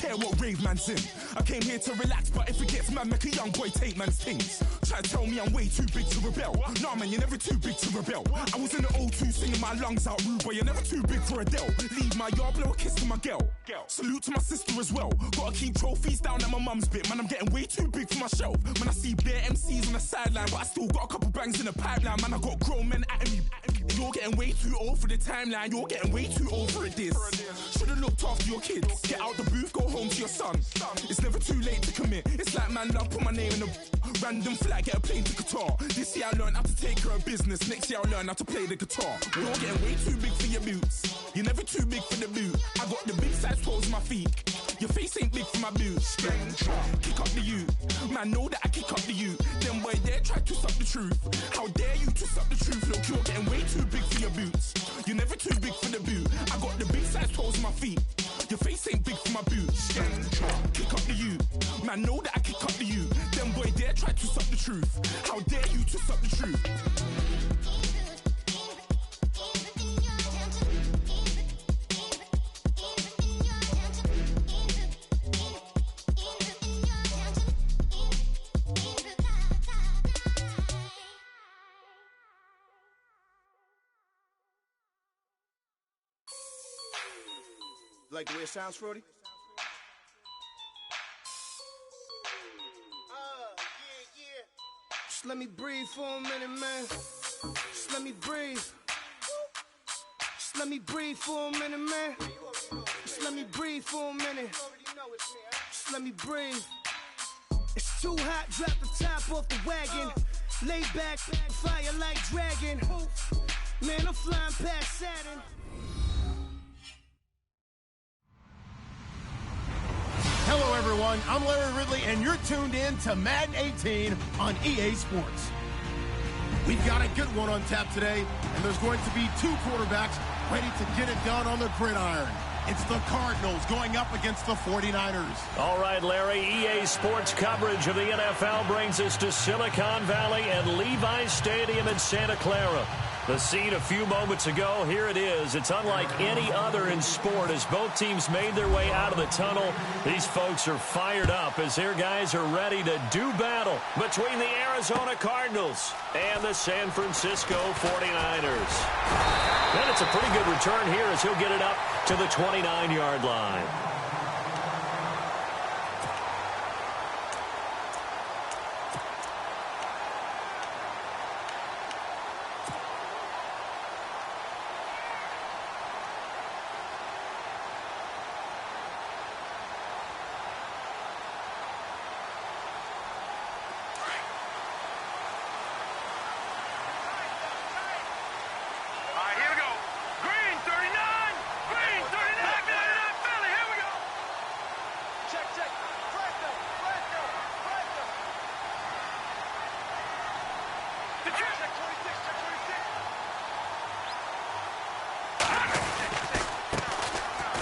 care what rave man's in. I came here to relax, but if it gets mad, make a young boy take man's things. Try to tell me I'm way too big to rebel. Nah, man, you're never too big to rebel. I was in the O2 singing my lungs out rude, but you're never too big for Adele. Leave my yard, blow a kiss to my girl. Salute to my sister as well. Gotta keep trophies down at my mum's bit. Man, I'm getting way too big for my shelf. Man, I see bare MCs on the sideline, but I still got a couple bangs in the pipeline. Man, I got grown men at me. You're getting way too old for the timeline. You're getting way too old for it, this. Should've looked after your kids. Get out the booth, go home to your son. It's never too late to commit. It's like man love, put my name in a random flight, get a plane to Qatar. This year I learned how to take care of business. Next year I'll learn how to play the guitar. You're getting way too big for your boots. You're never too big for the boot. I got the big size toes on my feet. Your face ain't big for my boots. Kick up the you. Man, know that I kick up the you. Them boy there try to suck the truth. How dare you to suck the truth? Look, you're getting way too big for your boots. You're never too big for the boot. I got the big size toes on my feet. Your face ain't big for my boots. Kick up the you. Man, know that I kick up the you. Them boy there try to suck the truth. How dare you to suck the truth? Like the way it sounds, Frody? Yeah. Just let me breathe for a minute, man. Just let me breathe. Just let me breathe for a minute, man. Just let me breathe for a minute. Just let me breathe. It's too hot, drop the top off the wagon. Lay back, fire like dragon. Man, I'm flying past Saturn. Hello, everyone. I'm Larry Ridley, and you're tuned in to Madden 18 on EA Sports. We've got a good one on tap today, and there's going to be two quarterbacks ready to get it done on the gridiron. It's the Cardinals going up against the 49ers. All right, Larry, EA Sports coverage of the NFL brings us to Silicon Valley and Levi's Stadium in Santa Clara. The scene a few moments ago, here it is. It's unlike any other in sport as both teams made their way out of the tunnel. These folks are fired up as their guys are ready to do battle between the Arizona Cardinals and the San Francisco 49ers. And it's a pretty good return here as he'll get it up to the 29-yard line.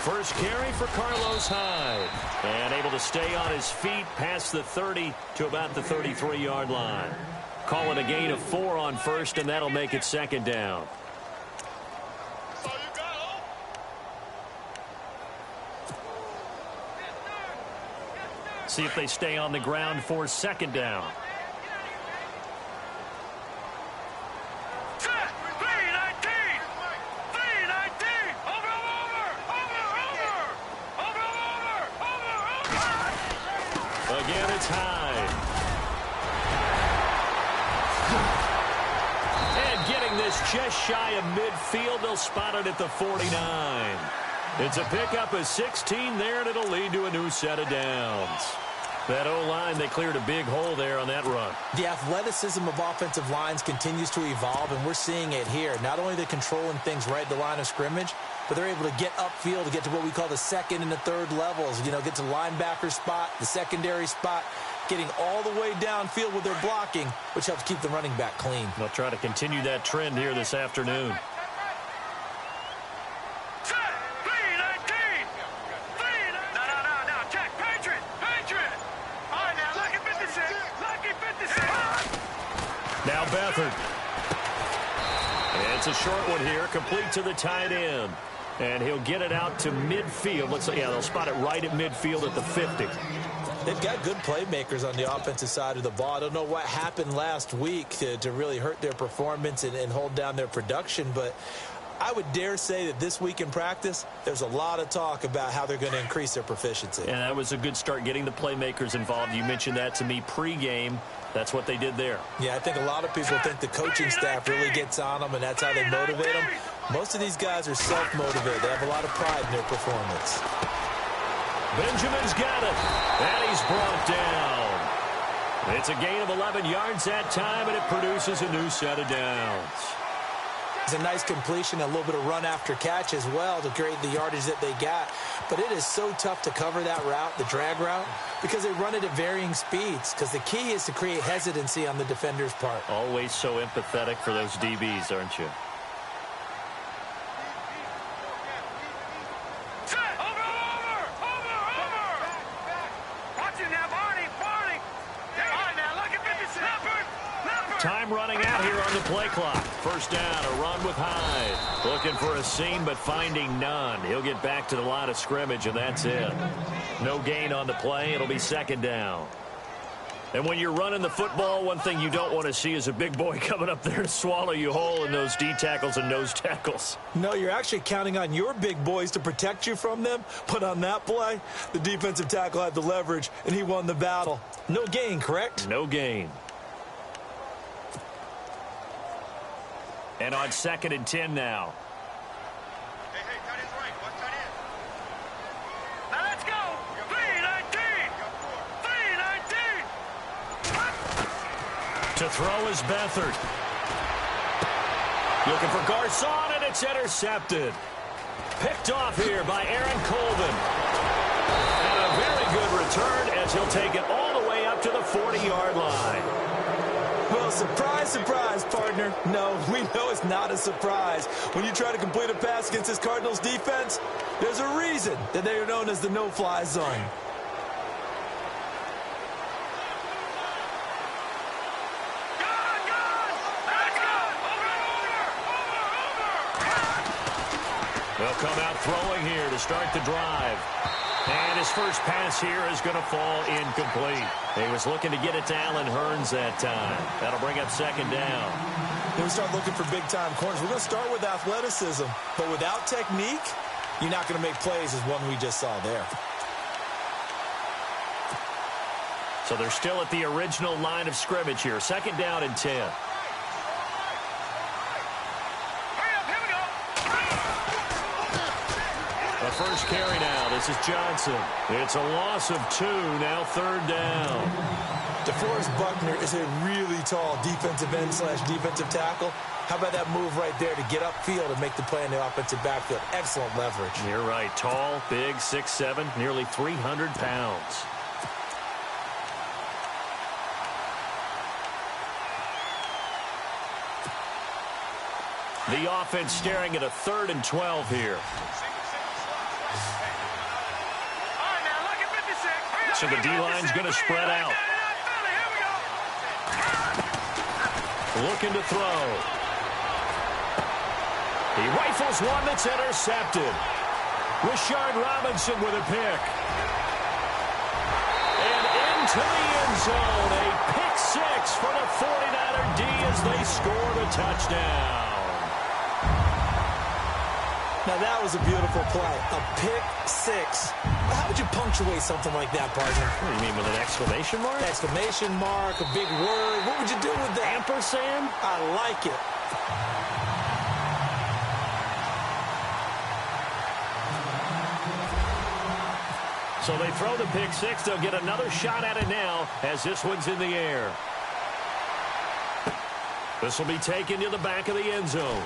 First carry for Carlos Hyde. And able to stay on his feet past the 30 to about the 33-yard line. Call it a gain of 4 on first, and that'll make it second down. See if they stay on the ground for second down. Again, it's Hyde. And getting this just shy of midfield, they'll spot it at the 49. It's a pickup of 16 there, and it'll lead to a new set of downs. That O-line, they cleared a big hole there on that run. The athleticism of offensive lines continues to evolve, and we're seeing it here. Not only the controlling things right at the line of scrimmage, but they're able to get upfield to get to what we call the second and the third levels. You know, get to the linebacker spot, the secondary spot, getting all the way downfield with their blocking, which helps keep the running back clean. They'll try to continue that trend here this afternoon. Now Beathard. And it's a short one here, complete to the tight end. And he'll get it out to midfield. Let's say, yeah, they'll spot it right at midfield at the 50. They've got good playmakers on the offensive side of the ball. I don't know what happened last week to really hurt their performance and hold down their production, but I would dare say that this week in practice, there's a lot of talk about how they're going to increase their proficiency. And that was a good start, getting the playmakers involved. You mentioned that to me pregame. That's what they did there. Yeah, I think a lot of people think the coaching staff really gets on them, and that's how they motivate them. Most of these guys are self-motivated. They have a lot of pride in their performance. Benjamin's got it, and he's brought down. It's a gain of 11 yards that time, and it produces a new set of downs. It's a nice completion, a little bit of run after catch as well to create the yardage that they got. But it is so tough to cover that route, the drag route, because they run it at varying speeds. Because the key is to create hesitancy on the defender's part. Always so empathetic for those DBs, aren't you? Time running out here on the play clock. First down, a run with Hyde. Looking for a seam, but finding none. He'll get back to the line of scrimmage, and that's it. No gain on the play. It'll be second down. And when you're running the football, one thing you don't want to see is a big boy coming up there to swallow you whole in those D tackles and nose tackles. No, you're actually counting on your big boys to protect you from them. But on that play, the defensive tackle had the leverage, and he won the battle. No gain, correct? No gain. And on 2nd and 10 now. Hey, tight end's right. Watch tight end. Now let's go. 3-19. 3-19. To throw is Beathard. Looking for Garcon, and it's intercepted. Picked off here by Aaron Colvin. And a very good return as he'll take it all the way up to the 40-yard line. Well, surprise, surprise, partner. No, we know it's not a surprise. When you try to complete a pass against this Cardinals defense, there's a reason that they are known as the no-fly zone. They'll come out throwing here to start the drive. And his first pass here is going to fall incomplete. He was looking to get it to Allen Hurns that time. That'll bring up second down. When we start looking for big-time corners, we're going to start with athleticism. But without technique, you're not going to make plays as one we just saw there. So they're still at the original line of scrimmage here. Second down and 10. First carry now. This is Johnson. It's a loss of 2. Now third down. DeForest Buckner is a really tall defensive end / defensive tackle. How about that move right there to get upfield and make the play in the offensive backfield? Excellent leverage. You're right. Tall, big, 6'7", nearly 300 pounds. The offense staring at a 3rd and 12 here. So the D-line's going to spread out. Looking to throw. He rifles one that's intercepted. Rashard Robinson with a pick. And into the end zone. A pick 6 for the 49er D as they score the touchdown. Now, that was a beautiful play. A pick 6. How would you punctuate something like that, partner? What do you mean, with an exclamation mark? Exclamation mark, a big word. What would you do with that? Ampersand? I like it. So they throw the pick 6. They'll get another shot at it now as this one's in the air. This will be taken to the back of the end zone.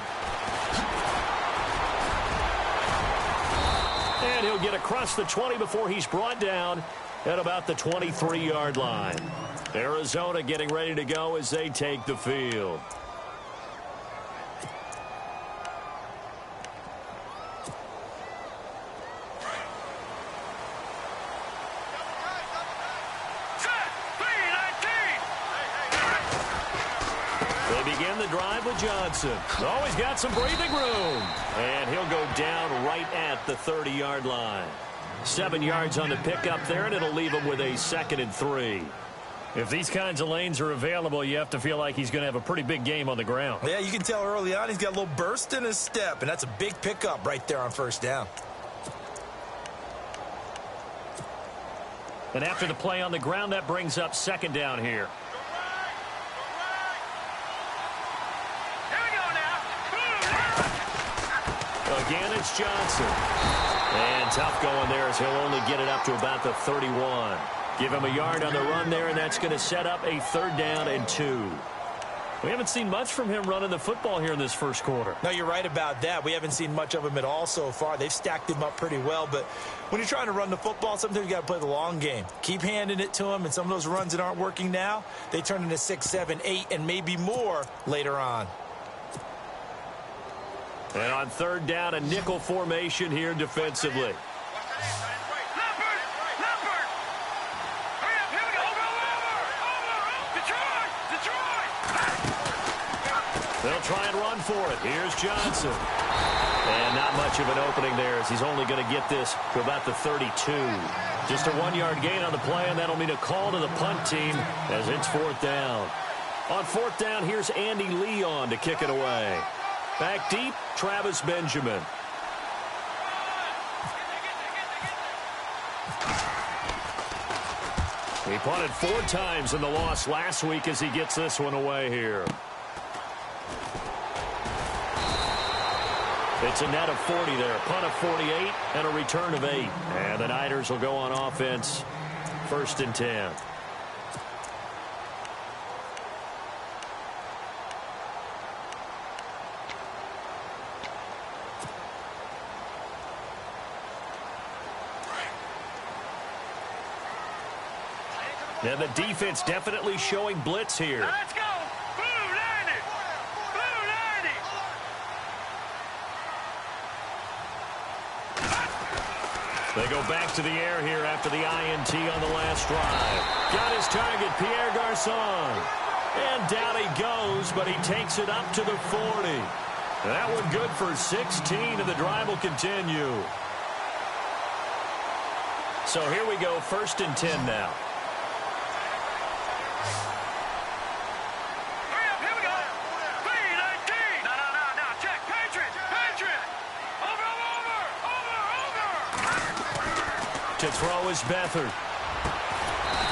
And he'll get across the 20 before he's brought down at about the 23-yard line. Arizona getting ready to go as they take the field. They begin the drive with Johnson. Oh, he's got some breathing room. And he'll go down right at the 30-yard line. 7 yards on the pickup there, and it'll leave him with a 2nd and 3. If these kinds of lanes are available, you have to feel like he's going to have a pretty big game on the ground. Yeah, you can tell early on he's got a little burst in his step, and that's a big pickup right there on first down. And after the play on the ground, that brings up 2nd down here. Again, it's Johnson. And tough going there as he'll only get it up to about the 31. Give him a yard on the run there, and that's going to set up a 3rd down and 2. We haven't seen much from him running the football here in this first quarter. No, you're right about that. We haven't seen much of him at all so far. They've stacked him up pretty well, but when you're trying to run the football, sometimes you got to play the long game. Keep handing it to him, and some of those runs that aren't working now, they turn into 6, 7, 8, and maybe more later on. And on 3rd down, a nickel formation here defensively. They'll try and run for it. Here's Johnson. And not much of an opening there as he's only going to get this to about the 32. Just a 1-yard gain on the play, and that'll mean a call to the punt team as it's 4th down. On 4th down, here's Andy Leon to kick it away. Back deep, Travis Benjamin. He punted 4 times in the loss last week as he gets this one away here. It's a net of 40 there. Punt of 48 and a return of 8. And the Niners will go on offense. 1st and 10. And the defense definitely showing blitz here. Let's go. Blue 90. Blue 90. They go back to the air here after the INT on the last drive. Got his target, Pierre Garçon. And down he goes, but he takes it up to the 40. That one good for 16, and the drive will continue. So here we go, 1st and 10 now. To throw is Beathard.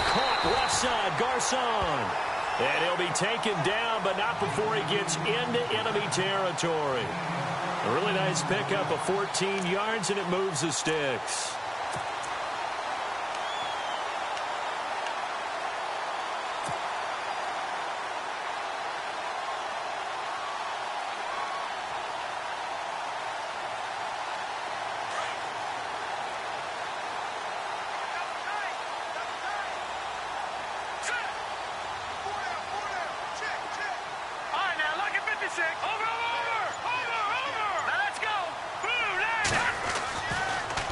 Caught left side, Garçon. And he'll be taken down, but not before he gets into enemy territory. A really nice pickup of 14 yards, and it moves the sticks.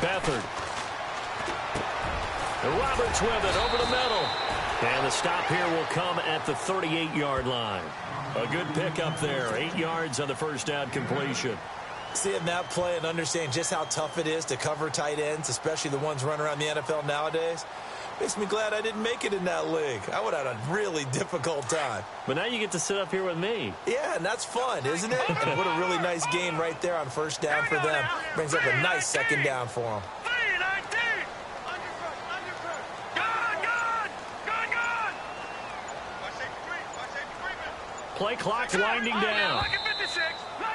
Beathard. And Roberts with it over the middle. And the stop here will come at the 38-yard line. A good pickup there. 8 yards on the first down completion. Seeing that play and understand just how tough it is to cover tight ends, especially the ones running around the NFL nowadays, makes me glad I didn't make it in that league. I would have had a really difficult time. But now you get to sit up here with me. Yeah, and that's fun, isn't it? And what a really nice game right there on first down for them. Brings up a nice 2nd down for them. Play clock winding down.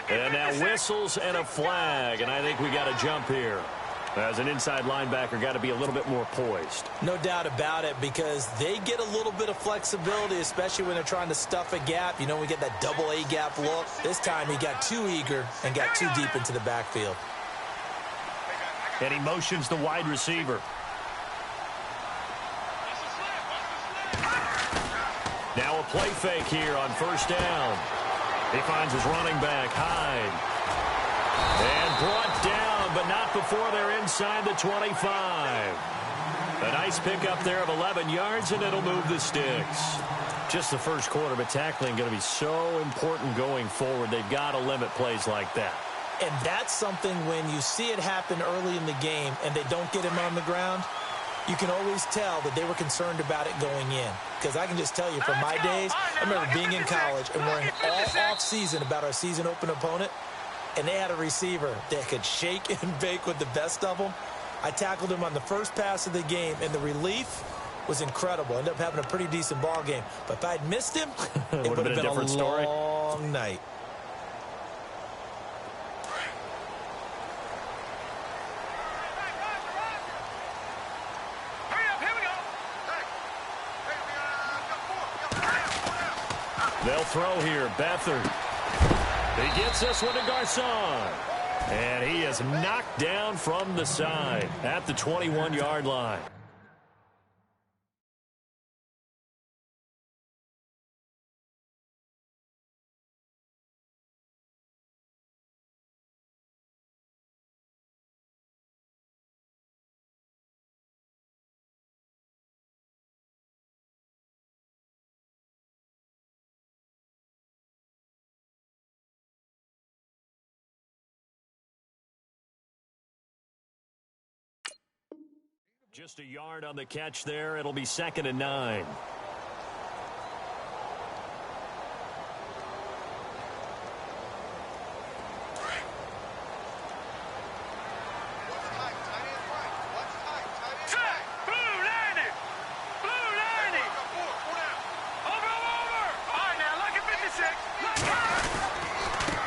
And now whistles and a flag. And I think we got a jump here. As an inside linebacker, got to be a little bit more poised. No doubt about it, because they get a little bit of flexibility, especially when they're trying to stuff a gap. You know, we get that double A gap look. This time he got too eager and got too deep into the backfield. And he motions the wide receiver. Now a play fake here on first down. He finds his running back, Hyde. And brought down, but not before they're inside the 25. A nice pickup there of 11 yards, and it'll move the sticks. Just the first quarter, but tackling going to be so important going forward. They've got to limit plays like that. And that's something when you see it happen early in the game and they don't get him on the ground, you can always tell that they were concerned about it going in. Because I can just tell you from my days, I remember being in college and worrying all off-season about our season-open opponent, and they had a receiver that could shake and bake with the best of them. I tackled him on the first pass of the game, and the relief was incredible. Ended up having a pretty decent ball game. But if I'd missed him, it would have been a different story. Long night. They'll throw here. Beathard. He gets this one to Garcon. And he is knocked down from the side at the 21-yard line. Just a yard on the catch there. It'll be 2nd and 9.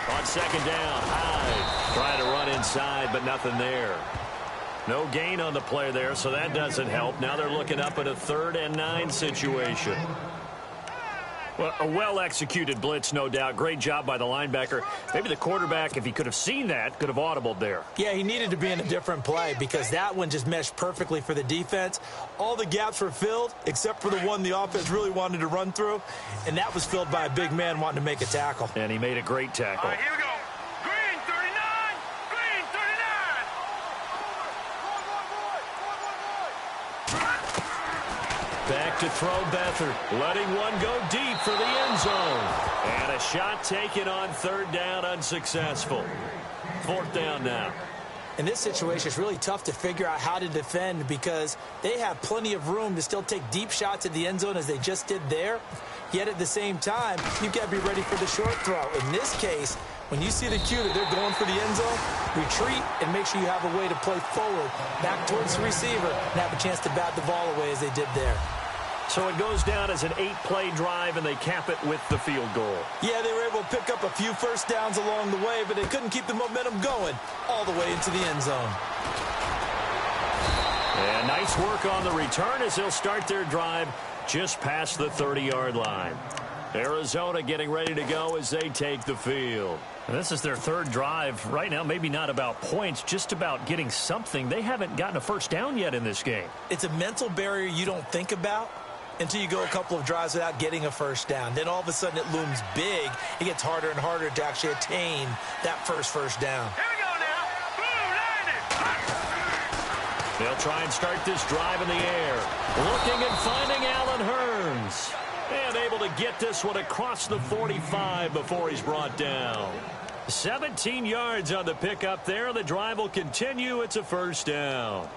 On 2nd down, Hyde trying to run inside, but nothing there. No gain on the play there, so that doesn't help. Now they're looking up at a 3rd and 9 situation. Well, a well-executed blitz, no doubt. Great job by the linebacker. Maybe the quarterback, if he could have seen that, could have audibled there. Yeah, he needed to be in a different play because that one just meshed perfectly for the defense. All the gaps were filled except for the one the offense really wanted to run through, and that was filled by a big man wanting to make a tackle. And he made a great tackle. All right, here we go. Green 39! Green 39! Back to throw Beathard, letting one go deep for the end zone. And a shot taken on 3rd down, unsuccessful. 4th down now. In this situation, it's really tough to figure out how to defend because they have plenty of room to still take deep shots at the end zone as they just did there. Yet at the same time, you've got to be ready for the short throw. In this case, when you see the cue that they're going for the end zone, retreat and make sure you have a way to play forward, back towards the receiver, and have a chance to bat the ball away as they did there. So it goes down as an 8-play drive, and they cap it with the field goal. Yeah, they were able to pick up a few first downs along the way, but they couldn't keep the momentum going all the way into the end zone. And nice work on the return as they'll start their drive just past the 30-yard line. Arizona getting ready to go as they take the field. And this is their 3rd drive. Right now, maybe not about points, just about getting something. They haven't gotten a first down yet in this game. It's a mental barrier you don't think about until you go a couple of drives without getting a first down. Then all of a sudden it looms big. It gets harder and harder to actually attain that first down. Here we go now. Blue 90! They'll try and start this drive in the air. Looking and finding Allen Hurns. And able to get this one across the 45 before he's brought down. 17 yards on the pickup there. The drive will continue. It's a 1st down.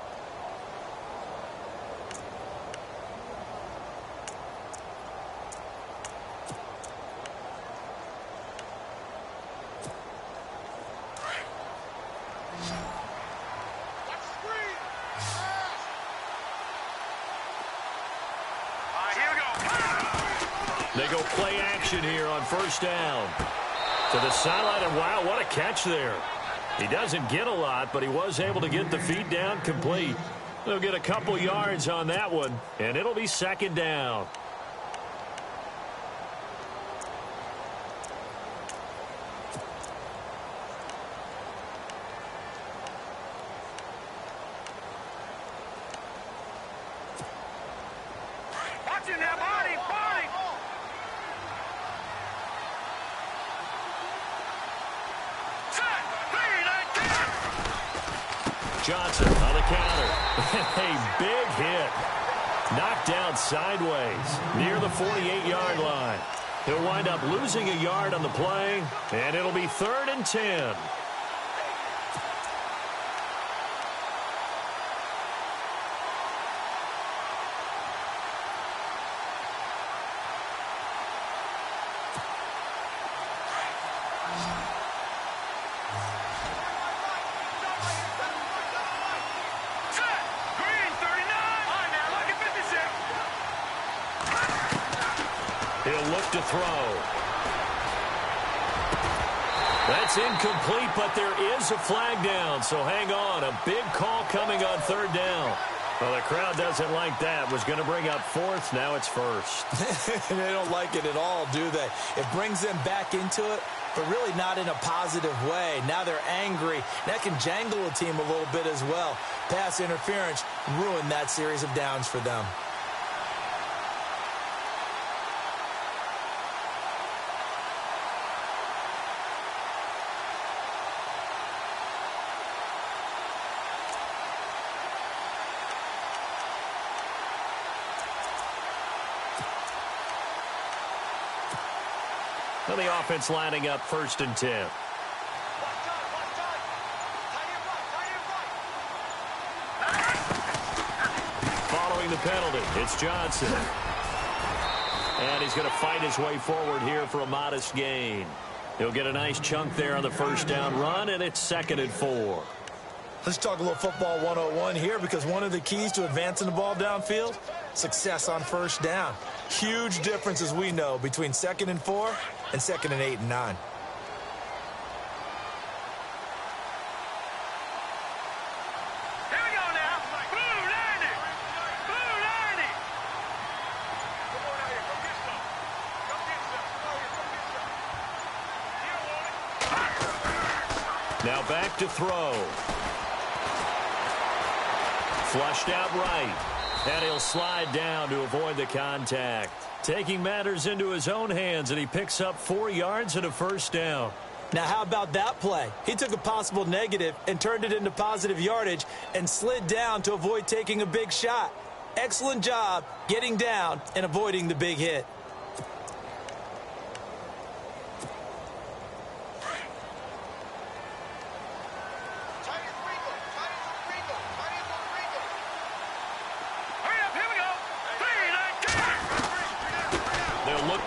They go play action here on 1st down. To the sideline, and wow, what a catch there. He doesn't get a lot, but he was able to get the feet down complete. They'll get a couple yards on that one, and it'll be 2nd down. Watching that body! Johnson on the counter. A big hit. Knocked down sideways near the 48-yard line. He'll wind up losing a yard on the play, and it'll be 3rd and 10. To throw. That's incomplete, but there is a flag down, so hang on. A big call coming on 3rd down. Well, the crowd doesn't like that. Was going to bring up 4th. Now it's 1st. They don't like it at all, do they? It brings them back into it, but really not in a positive way. Now they're angry. That can jangle a team a little bit as well. Pass interference ruined that series of downs for them. Well, the offense lining up 1st and 10. Following the penalty, it's Johnson. And he's going to fight his way forward here for a modest gain. He'll get a nice chunk there on the 1st down run, and it's 2nd and 4. Let's talk a little football 101 here, because one of the keys to advancing the ball downfield, success on 1st down. Huge difference, as we know, between 2nd and 4 and 2nd and 8 and 9. Here we go now. Blue 90. Blue 90. Come on out here. Go get some. Go get some. Come on here. Go get some. You don't want it. Now back to throw. Flushed out right. And he'll slide down to avoid the contact. Taking matters into his own hands, and he picks up 4 yards and a 1st down. Now, how about that play? He took a possible negative and turned it into positive yardage and slid down to avoid taking a big shot. Excellent job getting down and avoiding the big hit.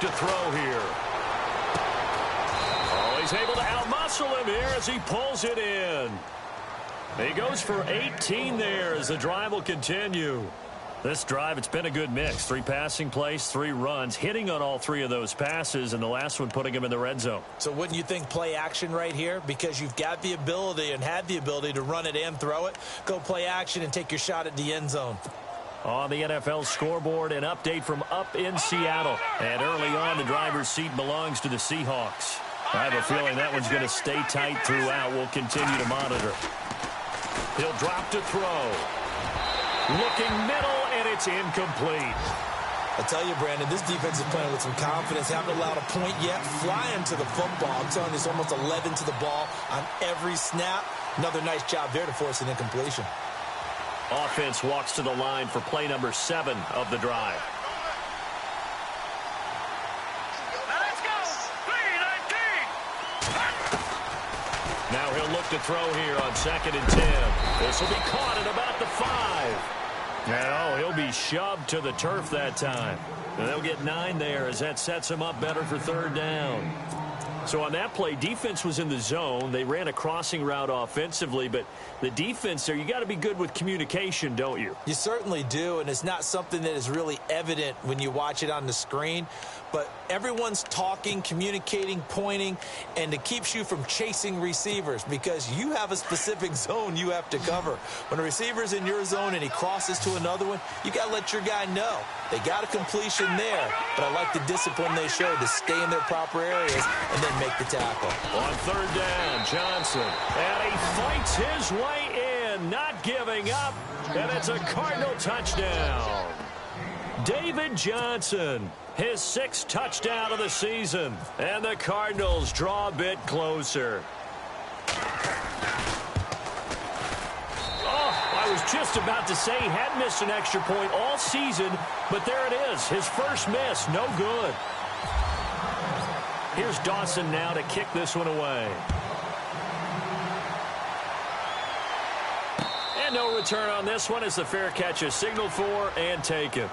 To throw here. Oh, he's able to outmuscle him here as he pulls it in. He goes for 18 there as the drive will continue. This drive, it's been a good mix. 3 passing plays, 3 runs, hitting on all 3 of those passes, and the last one putting him in the red zone. So wouldn't you think play action right here? Because you've got the ability and had the ability to run it and throw it. Go play action and take your shot at the end zone. On the NFL scoreboard, an update from up in Seattle. And early on, the driver's seat belongs to the Seahawks. I have a feeling that one's going to stay tight throughout. We'll continue to monitor. He'll drop to throw. Looking middle, and it's incomplete. I tell you, Brandon, this defense is playing with some confidence. Haven't allowed a point yet. Flying to the football. I'm telling you, it's almost 11 to the ball on every snap. Another nice job there to force an incompletion. Offense walks to the line for play number 7 of the drive. Now let's go. 3-19. Now he'll look to throw here on 2nd and 10. This will be caught at about the 5. Now he'll be shoved to the turf that time. And they'll get 9 there as that sets him up better for 3rd down. So on that play, defense was in the zone. They ran a crossing route offensively, but the defense there, you got to be good with communication, don't you? You certainly do, and it's not something that is really evident when you watch it on the screen. But everyone's talking, communicating, pointing, and it keeps you from chasing receivers because you have a specific zone you have to cover. When a receiver's in your zone and he crosses to another one, you got to let your guy know. They got a completion there, but I like the discipline they showed to stay in their proper areas and then make the tackle. On 3rd down, Johnson, and he fights his way in, not giving up, and it's a Cardinal touchdown. David Johnson, his 6th touchdown of the season, and the Cardinals draw a bit closer. Oh, I was just about to say he hadn't missed an extra point all season, but there it is. His first miss, no good. Here's Dawson now to kick this one away. And no return on this one as the fair catch is signaled for and taken.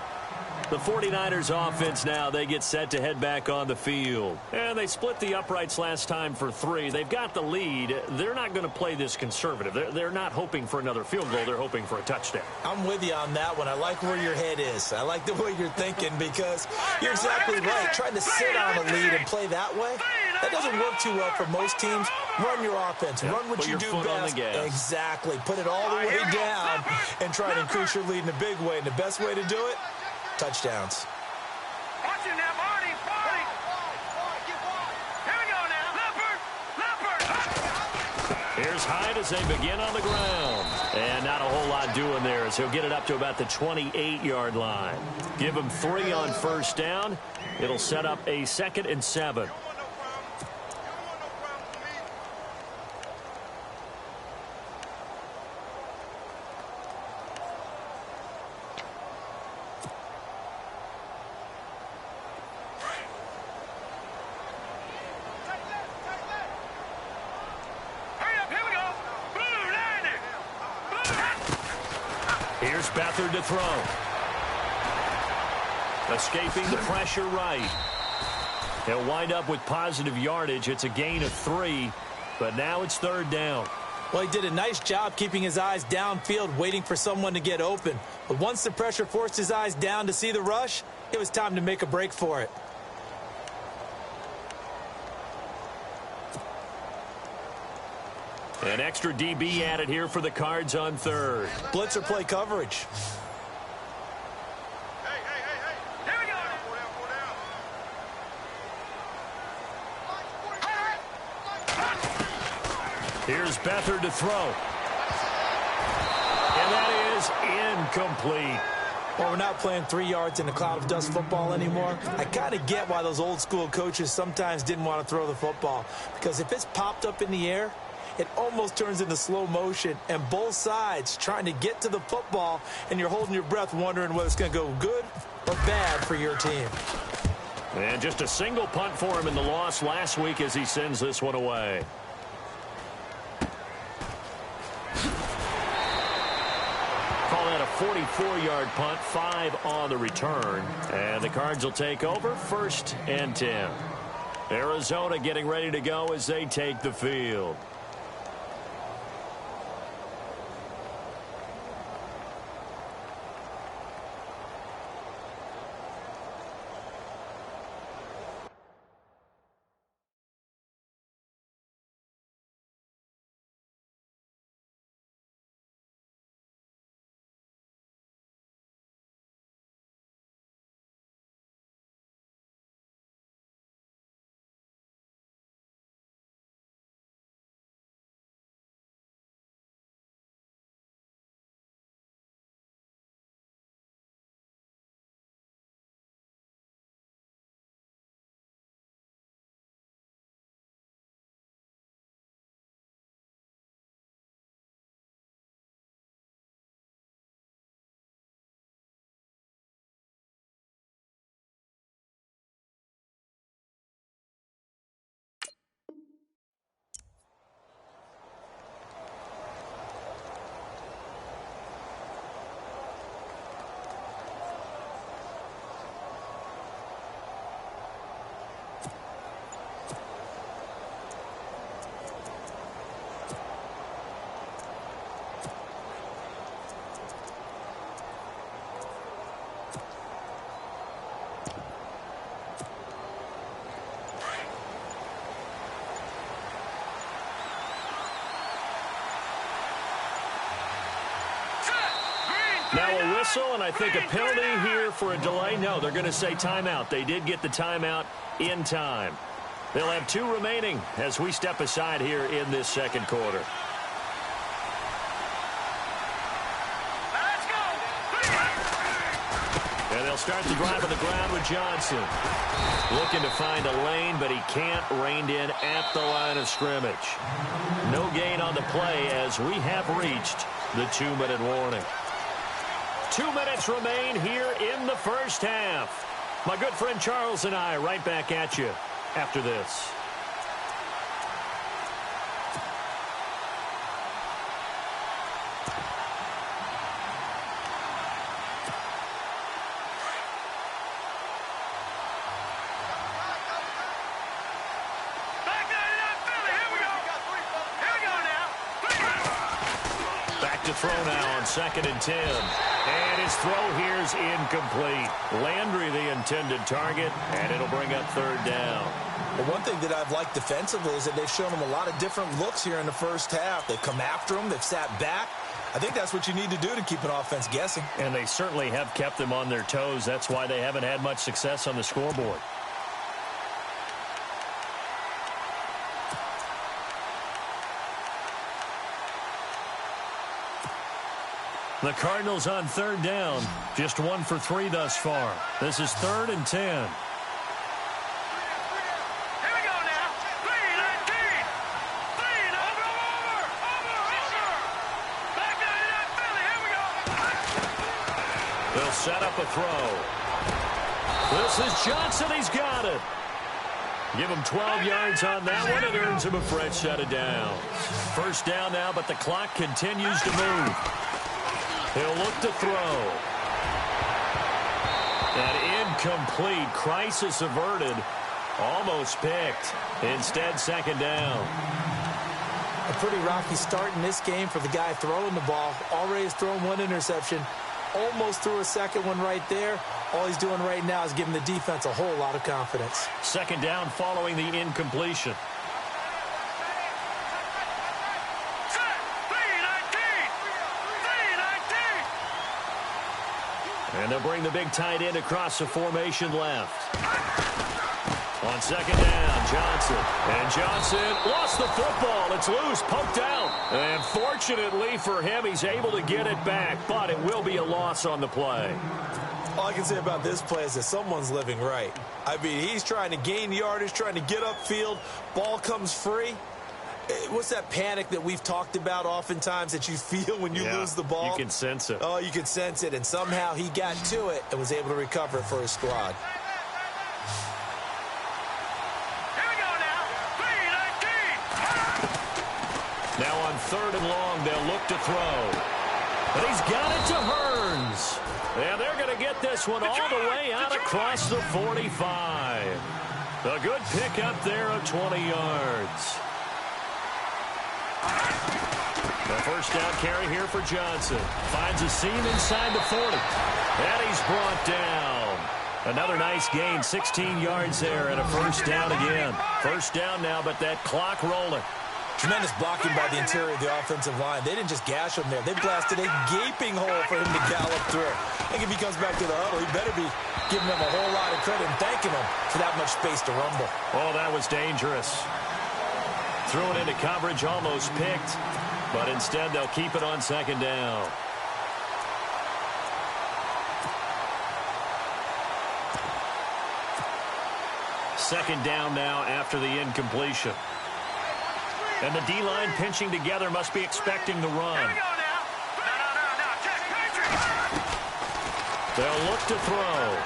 The 49ers offense now, they get set to head back on the field. And they split the uprights last time for 3. They've got the lead. They're not going to play this conservative. They're not hoping for another field goal. They're hoping for a touchdown. I'm with you on that one. I like where your head is. I like the way you're thinking because you're exactly right. Trying to sit on a lead and play that way, that doesn't work too well for most teams. Run your offense. Run what you do best. Exactly. Put it all the way down and try to increase your lead in a big way. And the best way to do it, touchdowns. Watch him now, Barney. Here we go now. Leopard. Here's Hyde as they begin on the ground. And not a whole lot doing there as he'll get it up to about the 28-yard line. Give him 3 on first down. It'll set up a 2nd and 7. Here's Beathard to throw. Escaping the pressure right. He'll wind up with positive yardage. It's a gain of 3, but now it's 3rd down. Well, he did a nice job keeping his eyes downfield, waiting for someone to get open. But once the pressure forced his eyes down to see the rush, it was time to make a break for it. An extra DB added here for the Cards on 3rd. Blitzer play coverage. Hey. Here we go. Here's Beathard to throw. And that is incomplete. Well, we're not playing 3 yards in a cloud of dust football anymore. I kind of get why those old school coaches sometimes didn't want to throw the football. Because if it's popped up in the air, it almost turns into slow motion, and both sides trying to get to the football, and you're holding your breath wondering whether it's going to go good or bad for your team. And just a single punt for him in the loss last week as he sends this one away. Call that a 44-yard punt, 5 on the return. And the Cards will take over, 1st and 10. Arizona getting ready to go as they take the field. Now a whistle, and I think a penalty here for a delay. No, they're going to say timeout. They did get the timeout in time. They'll have 2 remaining as we step aside here in this second quarter. Let's go. And they'll start the drive on the ground with Johnson. Looking to find a lane, but he can't. Reined in at the line of scrimmage. No gain on the play as we have reached the 2-minute warning. 2 minutes remain here in the first half. My good friend Charles and I right back at you after this. Throw now on 2nd and 10. And his throw here is incomplete. Landry the intended target, and it'll bring up 3rd down. Well, one thing that I've liked defensively is that they've shown him a lot of different looks here in the first half. They've come after him. They've sat back. I think that's what you need to do to keep an offense guessing. And they certainly have kept them on their toes. That's why they haven't had much success on the scoreboard. The Cardinals on 3rd down. Just 1 for 3 thus far. This is 3rd and 10. Here we go now. 3-19. Over. Back down to that Philly. Here we go. They'll set up a throw. This is Johnson. He's got it. Give him 12 yards on that one. It earns him a fresh set of downs. 1st down now, but the clock continues to move. He'll look to throw. An incomplete. Crisis averted. Almost picked. Instead, 2nd down. A pretty rocky start in this game for the guy throwing the ball. Already has thrown 1 interception. Almost threw a 2nd one right there. All he's doing right now is giving the defense a whole lot of confidence. 2nd down following the incompletion. And they'll bring the big tight end across the formation left. On 2nd down, Johnson. And Johnson lost the football. It's loose, poked out. And fortunately for him, he's able to get it back. But it will be a loss on the play. All I can say about this play is that someone's living right. I mean, he's trying to gain yardage, trying to get upfield. Ball comes free. What's that panic that we've talked about oftentimes that you feel when you lose the ball? You can sense it. Oh, you can sense it. And somehow he got to it and was able to recover it for his squad. Here we go now. 3-19. Now on 3rd and long, they'll look to throw. But he's got it to Hearns. And they're going to get this one all the way out across the 45. A good pick up there of 20 yards. The 1st down carry here for Johnson. Finds a seam inside the 40. And he's brought down. Another nice gain, 16 yards there, and a 1st down again. 1st down now, but that clock rolling. Tremendous blocking by the interior of the offensive line. They didn't just gash him there. They blasted a gaping hole for him to gallop through. I think if he comes back to the huddle, he better be giving them a whole lot of credit and thanking them for that much space to rumble. Oh, that was dangerous. Threw it into coverage, almost picked. But instead, they'll keep it on 2nd down. Second down now after the incompletion. And the D-line pinching together must be expecting the run. They'll look to throw.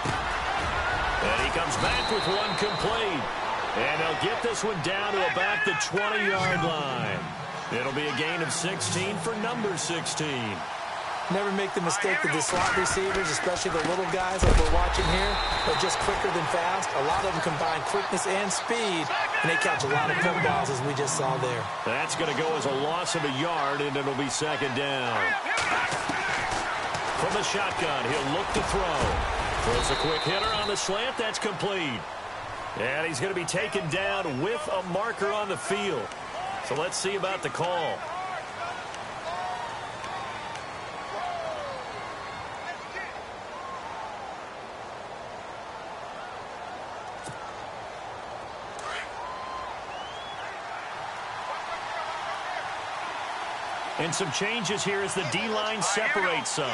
And he comes back with one complete. And they'll get this one down to about the 20-yard line. It'll be a gain of 16 for number 16. Never make the mistake that the slot receivers, especially the little guys like we're watching here, are just quicker than fast. A lot of them combine quickness and speed, and they catch a lot of footballs, as we just saw there. That's going to go as a loss of a yard, and it'll be 2nd down. From the shotgun, he'll look to throw. Throws a quick hitter on the slant. That's complete. And he's going to be taken down with a marker on the field. So let's see about the call. And some changes here as the D-line separates some.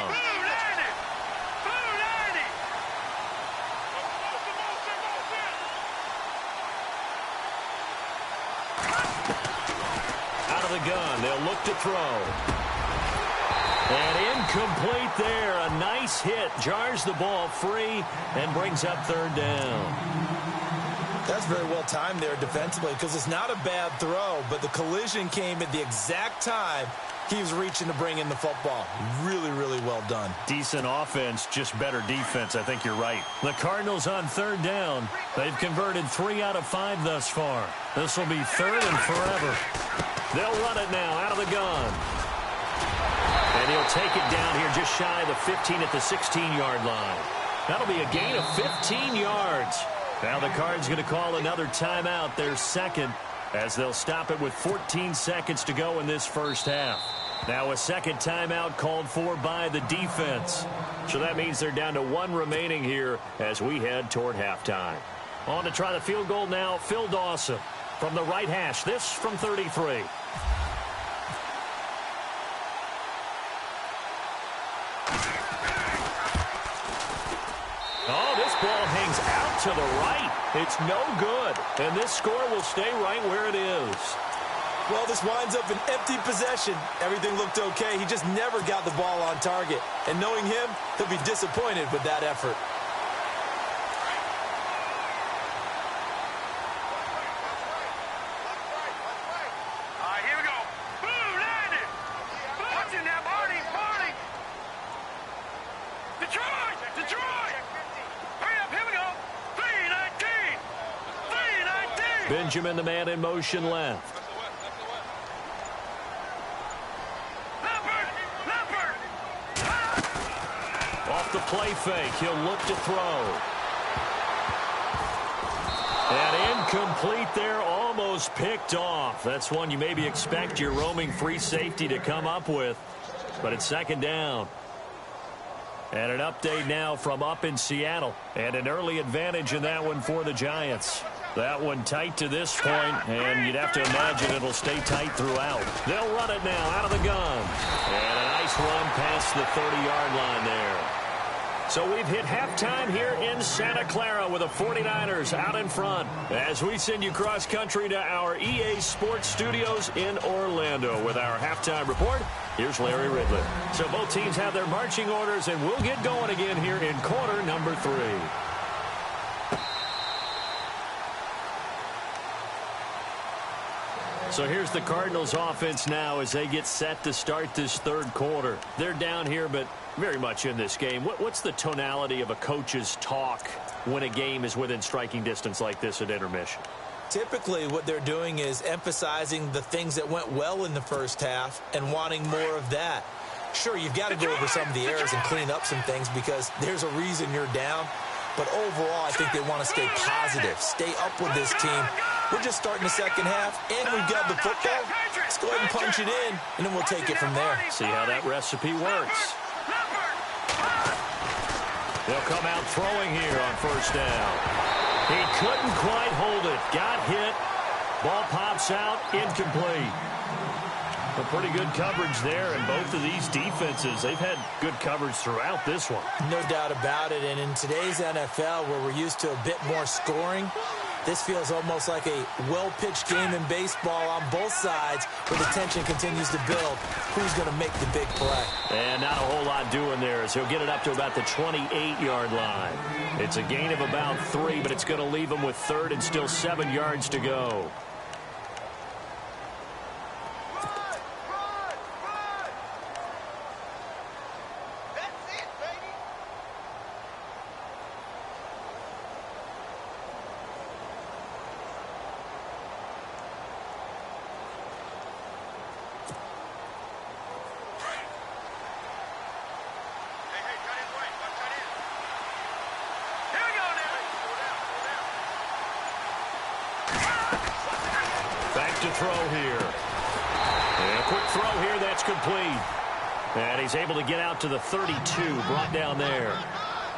Out of the gun, they'll look to throw. And incomplete there. A nice hit. Jars the ball free and brings up third down. That's very well timed there defensively because it's not a bad throw, but the collision came at the exact time he was reaching to bring in the football. Really, really well done. Decent offense, just better defense. I think you're right. The Cardinals on third down. They've converted 3 out of 5 thus far. This will be third and forever. They'll run it now out of the gun. And he'll take it down here just shy of the 15 at the 16-yard line. That'll be a gain of 15 yards. Now the Cards going to call another timeout, their second, as they'll stop it with 14 seconds to go in this first half. Now a second timeout called for by the defense. So that means they're down to 1 remaining here as we head toward halftime. On to try the field goal now, Phil Dawson from the right hash. This from 33. Oh, this ball hangs out to the right. It's no good. And this score will stay right where it is. Well, this winds up an empty possession. Everything looked okay. He just never got the ball on target. And knowing him, he'll be disappointed with that effort. Here we go. Boom, landed. Watch it now, Marty. Detroit. Hurry up, here we go. 319. Benjamin, the man in motion left. Leopard. Off the play fake, he'll look to throw. And incomplete there, almost picked off. That's one you maybe expect your roaming free safety to come up with. But it's second down. And an update now from up in Seattle. And an early advantage in that one for the Giants. That one tight to this point, and you'd have to imagine it'll stay tight throughout. They'll run it now out of the gun. And a nice run past the 30-yard line there. So we've hit halftime here in Santa Clara with the 49ers out in front. As we send you cross-country to our EA Sports Studios in Orlando with our halftime report, here's Larry Ridley. So both teams have their marching orders, and we'll get going again here in quarter number 3. So here's the Cardinals offense now as they get set to start this third quarter. They're down here, but very much in this game. What's the tonality of a coach's talk when a game is within striking distance like this at intermission? Typically, what they're doing is emphasizing the things that went well in the first half and wanting more of that. Sure, you've got to go over some of the errors and clean up some things because there's a reason you're down. But overall, I think they want to stay positive, stay up with this team. We're just starting the second half, and we've got the football. Let's go ahead and punch it in, and then we'll take it from there. See how that recipe works. They'll come out throwing here on first down. He couldn't quite hold it. Got hit. Ball pops out. Incomplete. But pretty good coverage there, and both of these defenses, they've had good coverage throughout this one. No doubt about it, and in today's NFL, where we're used to a bit more scoring, this feels almost like a well-pitched game in baseball on both sides where the tension continues to build. Who's going to make the big play? And not a whole lot doing there as he'll get it up to about the 28-yard line. It's a gain of about 3, but it's going to leave him with third and still 7 yards to go. To throw here. And a quick throw here, that's complete. And he's able to get out to the 32, brought down there.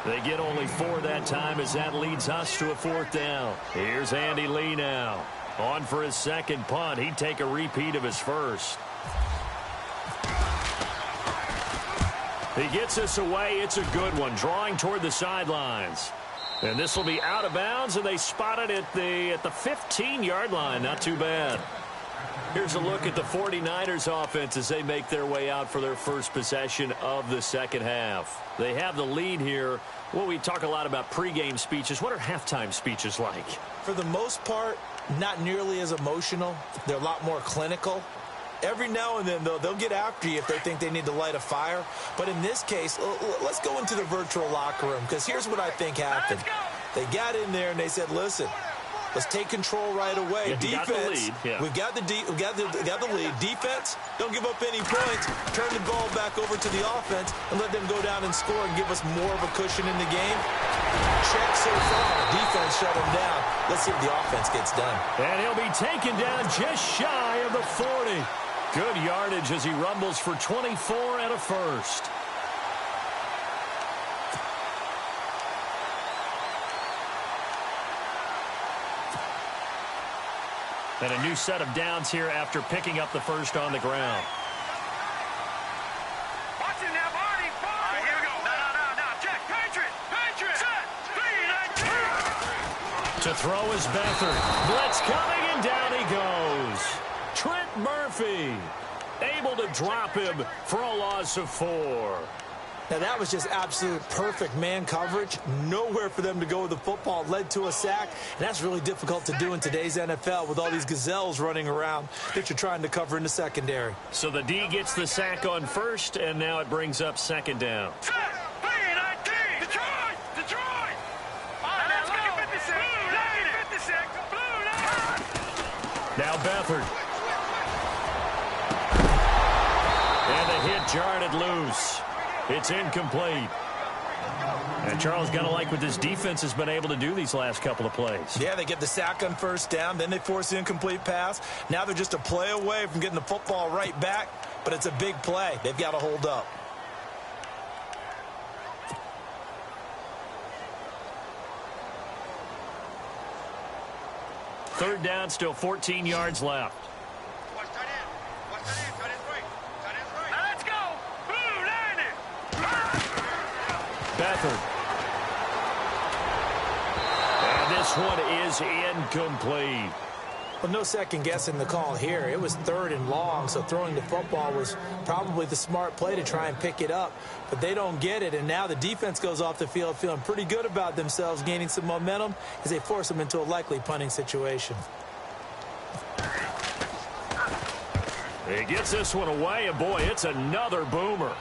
They get only 4 that time as that leads us to a 4th down. Here's Andy Lee now. On for his second punt. He'd take a repeat of his first. He gets us away. It's a good one. Drawing toward the sidelines. And this will be out of bounds, and they spot it at the 15-yard line. Not too bad. Here's a look at the 49ers offense as they make their way out for their first possession of the second half. They have the lead here. Well, we talk a lot about pregame speeches. What are halftime speeches like? For the most part, not nearly as emotional. They're a lot more clinical. Every now and then, though, they'll get after you if they think they need to light a fire. But in this case, let's go into the virtual locker room, because here's what I think happened. They got in there and they said, listen, let's take control right away. Defense, we've got the lead. Defense, don't give up any points. Turn the ball back over to the offense and let them go down and score and give us more of a cushion in the game. Check so far. Defense shut him down. Let's see if the offense gets done. And he'll be taken down just shy of the 40. Good yardage as he rumbles for 24 and a first. And a new set of downs here after picking up the first on the ground. Watch it now, Barney. All right, here we go. No. Check. Patriot. Set. 3-19. To throw is Beathard. Blitz coming, and down he goes. Trent Murphy able to drop him for a loss of 4. Now, that was just absolute perfect man coverage. Nowhere for them to go with the football. Led to a sack, and that's really difficult to do in today's NFL with all these gazelles running around that you're trying to cover in the secondary. So the D gets the sack on first, and now it brings up second down. Set. 3-19. Detroit. All right, now look at 56. Blue line. Now Beathard. And the hit jarred it loose. It's incomplete. And Charles, got to like what this defense has been able to do these last couple of plays. Yeah, they get the sack on first down, then they force the incomplete pass. Now they're just a play away from getting the football right back, but it's a big play. They've got to hold up. Third down, still 14 yards left. Watch tight end. Tight end's right. Now let's go. Blue 90. Beathard. And this one is incomplete. Well, no second guessing the call here. It was 3rd and long, so throwing the football was probably the smart play to try and pick it up. But they don't get it, and now the defense goes off the field feeling pretty good about themselves, gaining some momentum as they force them into a likely punting situation. He gets this one away, and boy, it's another boomer.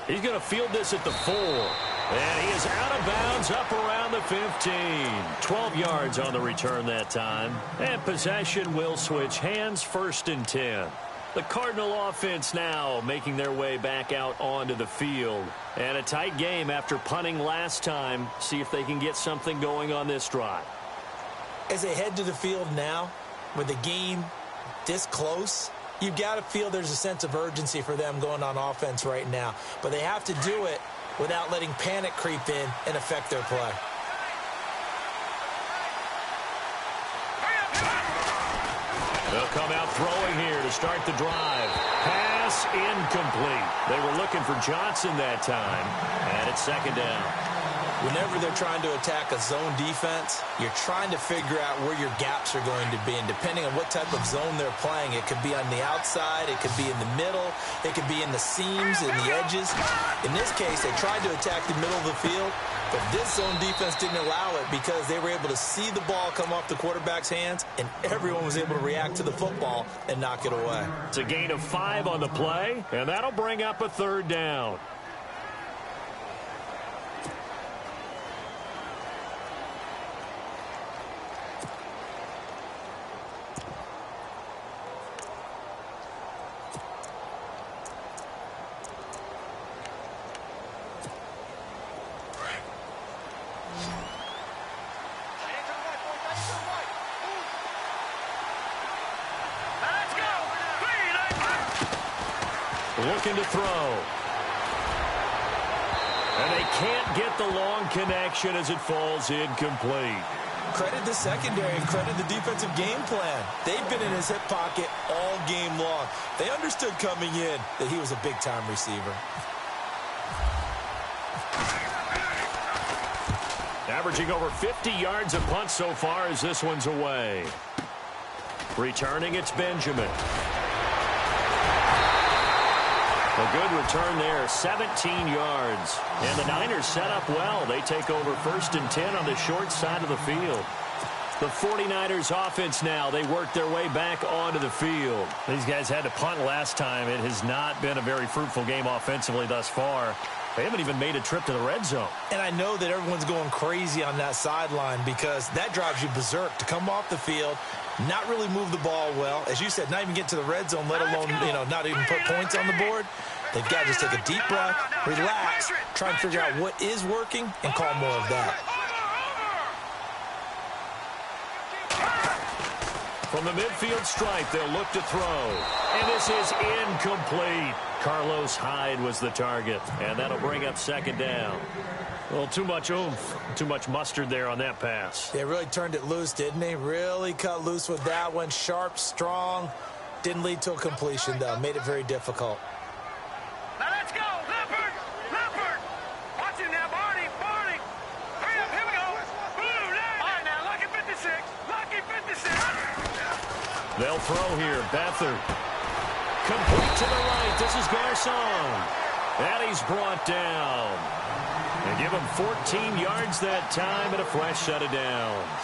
He's going to field this at the 4. And he is out of bounds up around the 15. 12 yards on the return that time. And possession will switch hands, 1st and 10. The Cardinal offense now making their way back out onto the field. And a tight game after punting last time. See if they can get something going on this drive. As they head to the field now, with the game this close, you've got to feel there's a sense of urgency for them going on offense right now. But they have to do it without letting panic creep in and affect their play. They'll come out throwing here to start the drive. Pass incomplete. They were looking for Johnson that time, and it's 2nd down. Whenever they're trying to attack a zone defense, you're trying to figure out where your gaps are going to be. And depending on what type of zone they're playing, it could be on the outside, it could be in the middle, it could be in the seams and the edges. In this case, they tried to attack the middle of the field, but this zone defense didn't allow it because they were able to see the ball come off the quarterback's hands, and everyone was able to react to the football and knock it away. It's a gain of 5 on the play, and that'll bring up a 3rd down. Looking to throw. And they can't get the long connection as it falls incomplete. Credit the secondary and credit the defensive game plan. They've been in his hip pocket all game long. They understood coming in that he was a big-time receiver. Averaging over 50 yards a punt so far as this one's away. Returning, it's Benjamin. A good return there, 17 yards. And the Niners set up well. They take over 1st and 10 on the short side of the field. The 49ers offense now, they work their way back onto the field. These guys had to punt last time. It has not been a very fruitful game offensively thus far. They haven't even made a trip to the red zone. And I know that everyone's going crazy on that sideline because that drives you berserk to come off the field, not really move the ball well. As you said, not even get to the red zone, let alone, not even put points on the board. They've got to just take a deep breath, relax, try and figure out what is working, and call more of that. From the midfield stripe, they'll look to throw. And this is incomplete. Carlos Hyde was the target, and that'll bring up 2nd down. Well, too much oomph, too much mustard there on that pass. They really turned it loose, didn't they? Really cut loose with that one. Sharp, strong. Didn't lead to a completion, though. Made it very difficult. Now let's go. Leopard. Leopard. Watch it now, Barney. Barney. Hurry up. Here we go. Blue line. All right, now, Lucky 56. Lucky 56. They'll throw here. Beathard. Complete to the right. This is Garcon. And he's brought down. And give him 14 yards that time and a fresh set of downs.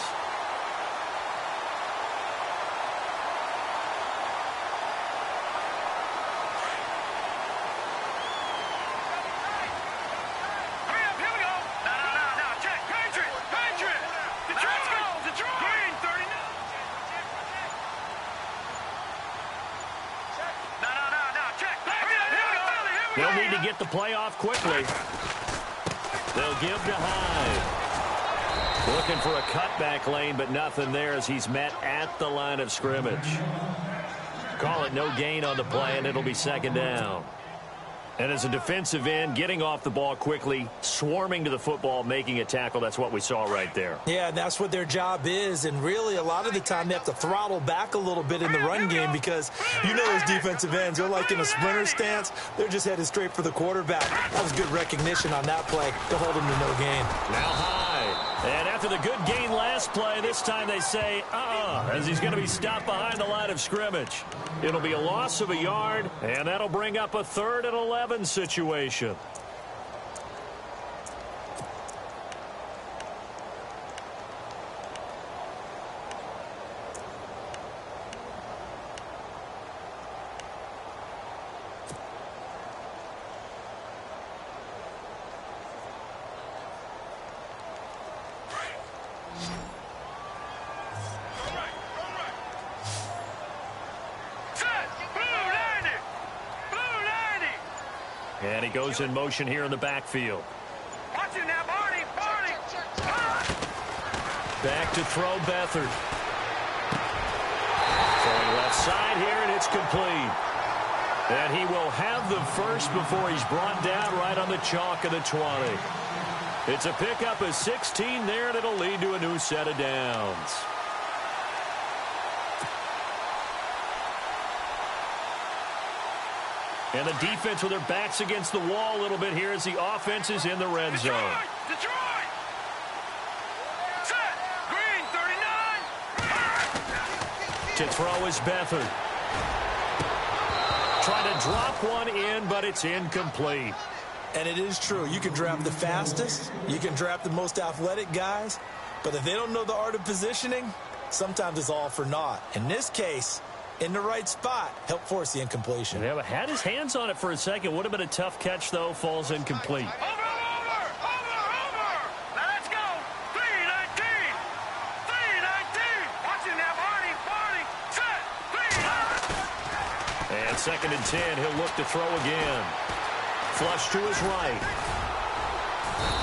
Hurry up. Here we go. No. Check. Patriot. Detroit. Green 39. No. Check. Hurry up. Here we go. They'll need to get the play off quickly. They'll give to Hyde. Looking for a cutback lane, but nothing there as he's met at the line of scrimmage. Call it no gain on the play, and it'll be 2nd down. And as a defensive end, getting off the ball quickly, swarming to the football, making a tackle, that's what we saw right there. Yeah, that's what their job is, and really a lot of the time they have to throttle back a little bit in the run game because those defensive ends, they're like in a sprinter stance. They're just headed straight for the quarterback. That was good recognition on that play to hold him to no gain. Now Hyde. And after the good gain last play, this time they say, as he's going to be stopped behind the line of scrimmage. It'll be a loss of a yard, and that'll bring up a 3rd and 11 situation. And he goes in motion here in the backfield. Watch it now, Barney. Back to throw Beathard. Throwing left side here, and it's complete. And he will have the first before he's brought down right on the chalk of the 20. It's a pickup of 16 there, and it'll lead to a new set of downs. And the defense with their backs against the wall a little bit here as the offense is in the red zone. Detroit! Set! Green 39! To throw is Beathard. Trying to drop one in, but it's incomplete. And it is true. You can draft the fastest. You can draft the most athletic guys. But if they don't know the art of positioning, sometimes it's all for naught. In this case, in the right spot, help force the incompletion. Yeah, but had his hands on it for a second. Would have been a tough catch, though. Falls incomplete. Over! Now let's go! 319! 319! Watch it now, Barney! Set! 3! And 2nd and 10. He'll look to throw again. Flush to his right.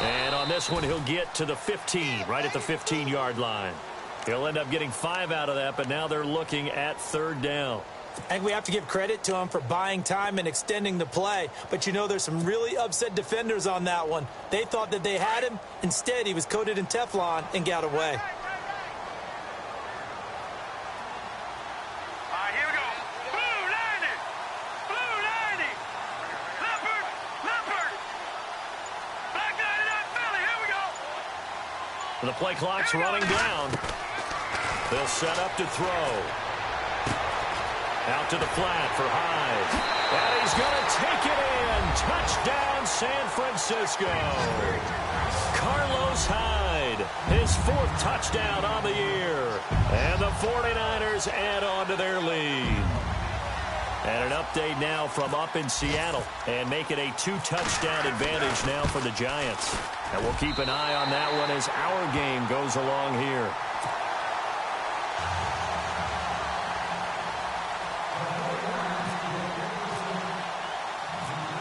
And on this one, he'll get to the 15, right at the 15-yard line. He'll end up getting 5 out of that, but now they're looking at 3rd down. I think we have to give credit to him for buying time and extending the play. But, there's some really upset defenders on that one. They thought that they had him. Instead, he was coated in Teflon and got away. All right, here we go. Blue 90! Leopard! Black 99 Philly, here we go! The play clock's running down. They'll set up to throw. Out to the flat for Hyde. And he's going to take it in. Touchdown, San Francisco. Carlos Hyde, his 4th touchdown on the year. And the 49ers add on to their lead. And an update now from up in Seattle. And make it a 2-touchdown advantage now for the Giants. And we'll keep an eye on that one as our game goes along here.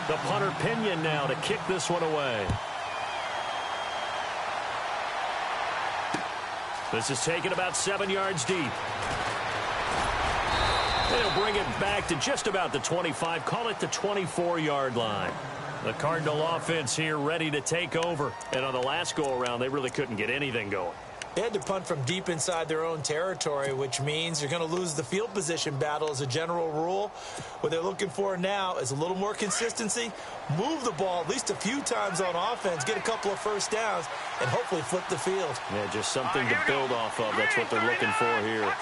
The punter Pinion now to kick this one away. This is taken about 7 yards deep. They'll bring it back to just about the 25, call it the 24-yard line. The Cardinal offense here ready to take over. And on the last go-around, they really couldn't get anything going. They had to punt from deep inside their own territory, which means you're going to lose the field position battle as a general rule. What they're looking for now is a little more consistency, move the ball at least a few times on offense, get a couple of first downs, and hopefully flip the field. Yeah, just something to build off of. That's what they're looking for here.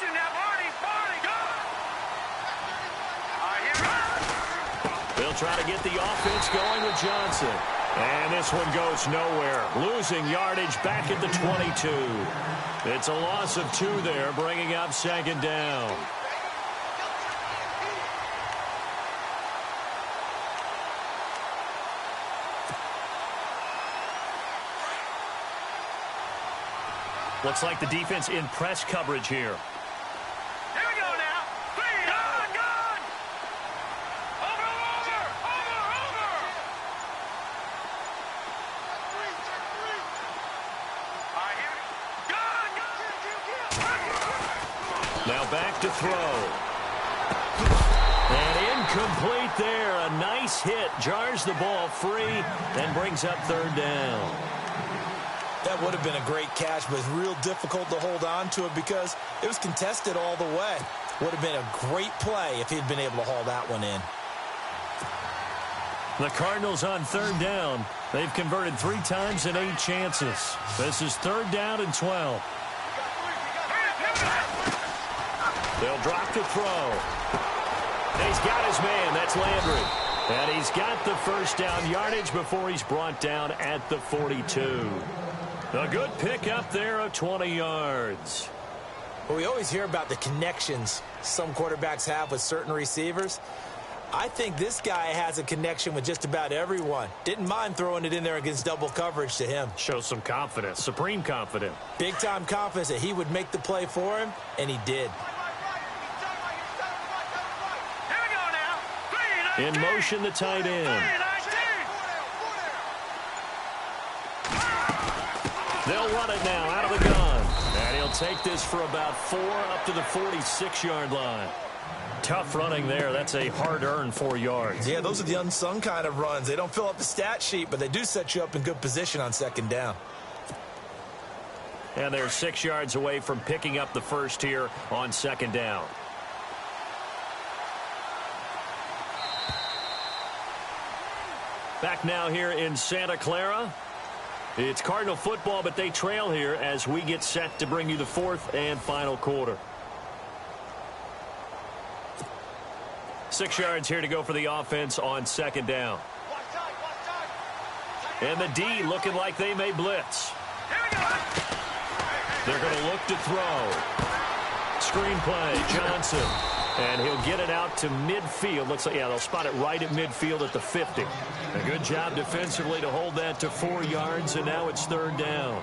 They'll try to get the offense going with Johnson. And this one goes nowhere. Losing yardage back at the 22. It's a loss of 2 there, bringing up 2nd down. Looks like the defense in press coverage here. Now back to throw. And incomplete there. A nice hit. Jars the ball free and brings up 3rd down. That would have been a great catch, but it's real difficult to hold on to it because it was contested all the way. Would have been a great play if he'd been able to haul that one in. The Cardinals on 3rd down. They've converted 3 times in 8 chances. This is 3rd down and 12. They'll drop to throw. He's got his man. That's Landry. And he's got the first down yardage before he's brought down at the 42. A good pickup there of 20 yards. Well, we always hear about the connections some quarterbacks have with certain receivers. I think this guy has a connection with just about everyone. Didn't mind throwing it in there against double coverage to him. Shows some confidence, supreme confidence. Big-time confidence that he would make the play for him, and he did. In motion, the tight end. They'll run it now out of the gun. And he'll take this for about 4 up to the 46-yard line. Tough running there. That's a hard-earned 4 yards. Yeah, those are the unsung kind of runs. They don't fill up the stat sheet, but they do set you up in good position on 2nd down. And they're 6 yards away from picking up the first here on 2nd down. Back now here in Santa Clara. It's Cardinal football, but they trail here as we get set to bring you the 4th and final quarter. 6 yards here to go for the offense on 2nd down. And the D looking like they may blitz. They're going to look to throw. Screen play, Johnson. And he'll get it out to midfield. Looks like, yeah, they'll spot it right at midfield at the 50. A good job defensively to hold that to 4 yards, and now it's 3rd down.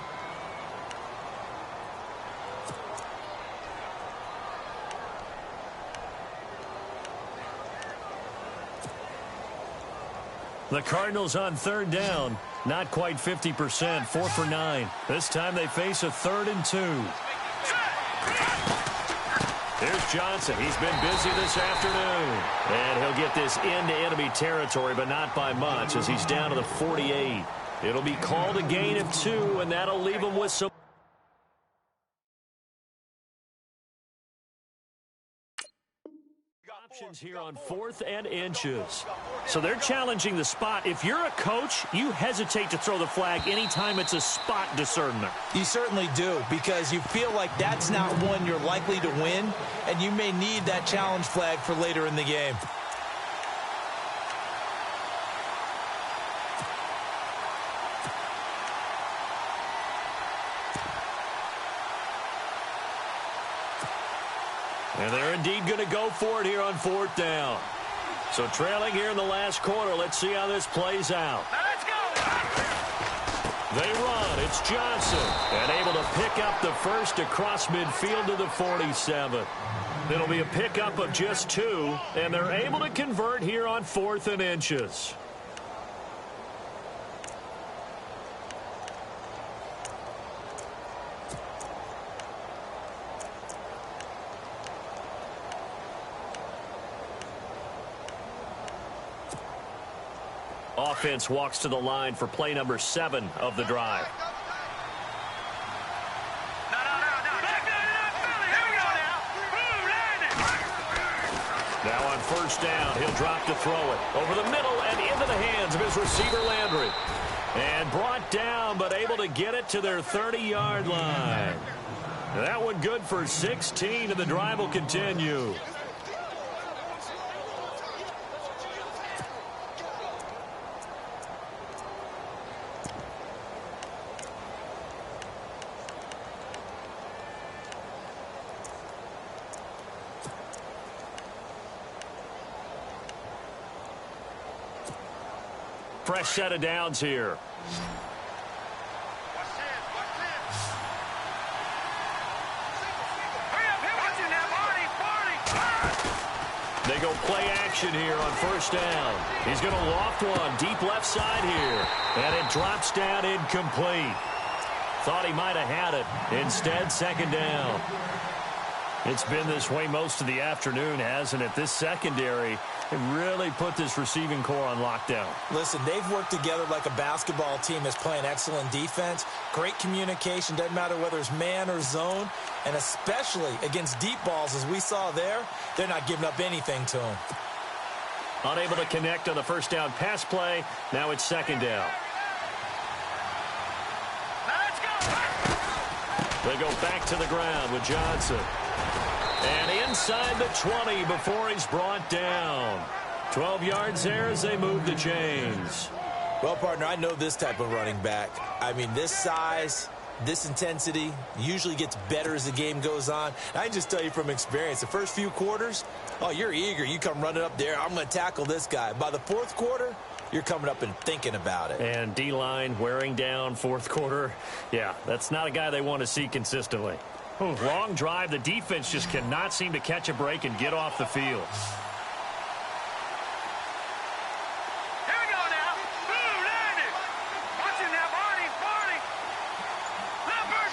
The Cardinals on 3rd down. Not quite 50%, 4 for 9. This time they face a 3rd and 2. Here's Johnson. He's been busy this afternoon. And he'll get this into enemy territory, but not by much as he's down to the 48. It'll be called a gain of 2, and that'll leave him with some. Options here on 4th and inches. So they're challenging the spot. If you're a coach, you hesitate to throw the flag anytime it's a spot discernment. You certainly do, because you feel like that's not one you're likely to win, and you may need that challenge flag for later in the game. And they're indeed going to go for it here on 4th down. So trailing here in the last quarter. Let's see how this plays out. Now let's go. They run. It's Johnson. And able to pick up the first across midfield to the 47. It'll be a pickup of just 2. And they're able to convert here on 4th and inches. Offense walks to the line for play number 7 of the drive. Now on 1st down, he'll drop to throw it. Over the middle and into the hands of his receiver, Landry. And brought down, but able to get it to their 30-yard line. That one good for 16, and the drive will continue. Fresh set of downs here. They go play action here on 1st down. He's going to loft one deep left side here. And it drops down incomplete. Thought he might have had it. Instead, 2nd down. It's been this way most of the afternoon, hasn't it? This secondary, it really put this receiving core on lockdown. Listen, they've worked together like a basketball team that's playing excellent defense. Great communication, doesn't matter whether it's man or zone. And especially against deep balls, as we saw there, they're not giving up anything to them. Unable to connect on the 1st down pass play. Now it's 2nd down. They go back to the ground with Johnson. And inside the 20 before he's brought down. 12 yards there as they move the chains. Well, partner, I know this type of running back. I mean, this size, this intensity usually gets better as the game goes on. And I can just tell you from experience, the first few quarters, oh, you're eager. You come running up there, I'm going to tackle this guy. By the 4th quarter, you're coming up and thinking about it. And D-line wearing down 4th quarter. Yeah, that's not a guy they want to see consistently. Long drive. The defense just cannot seem to catch a break and get off the field. Here we go now. Blue, landed. Watch him now, Barney. Leopard.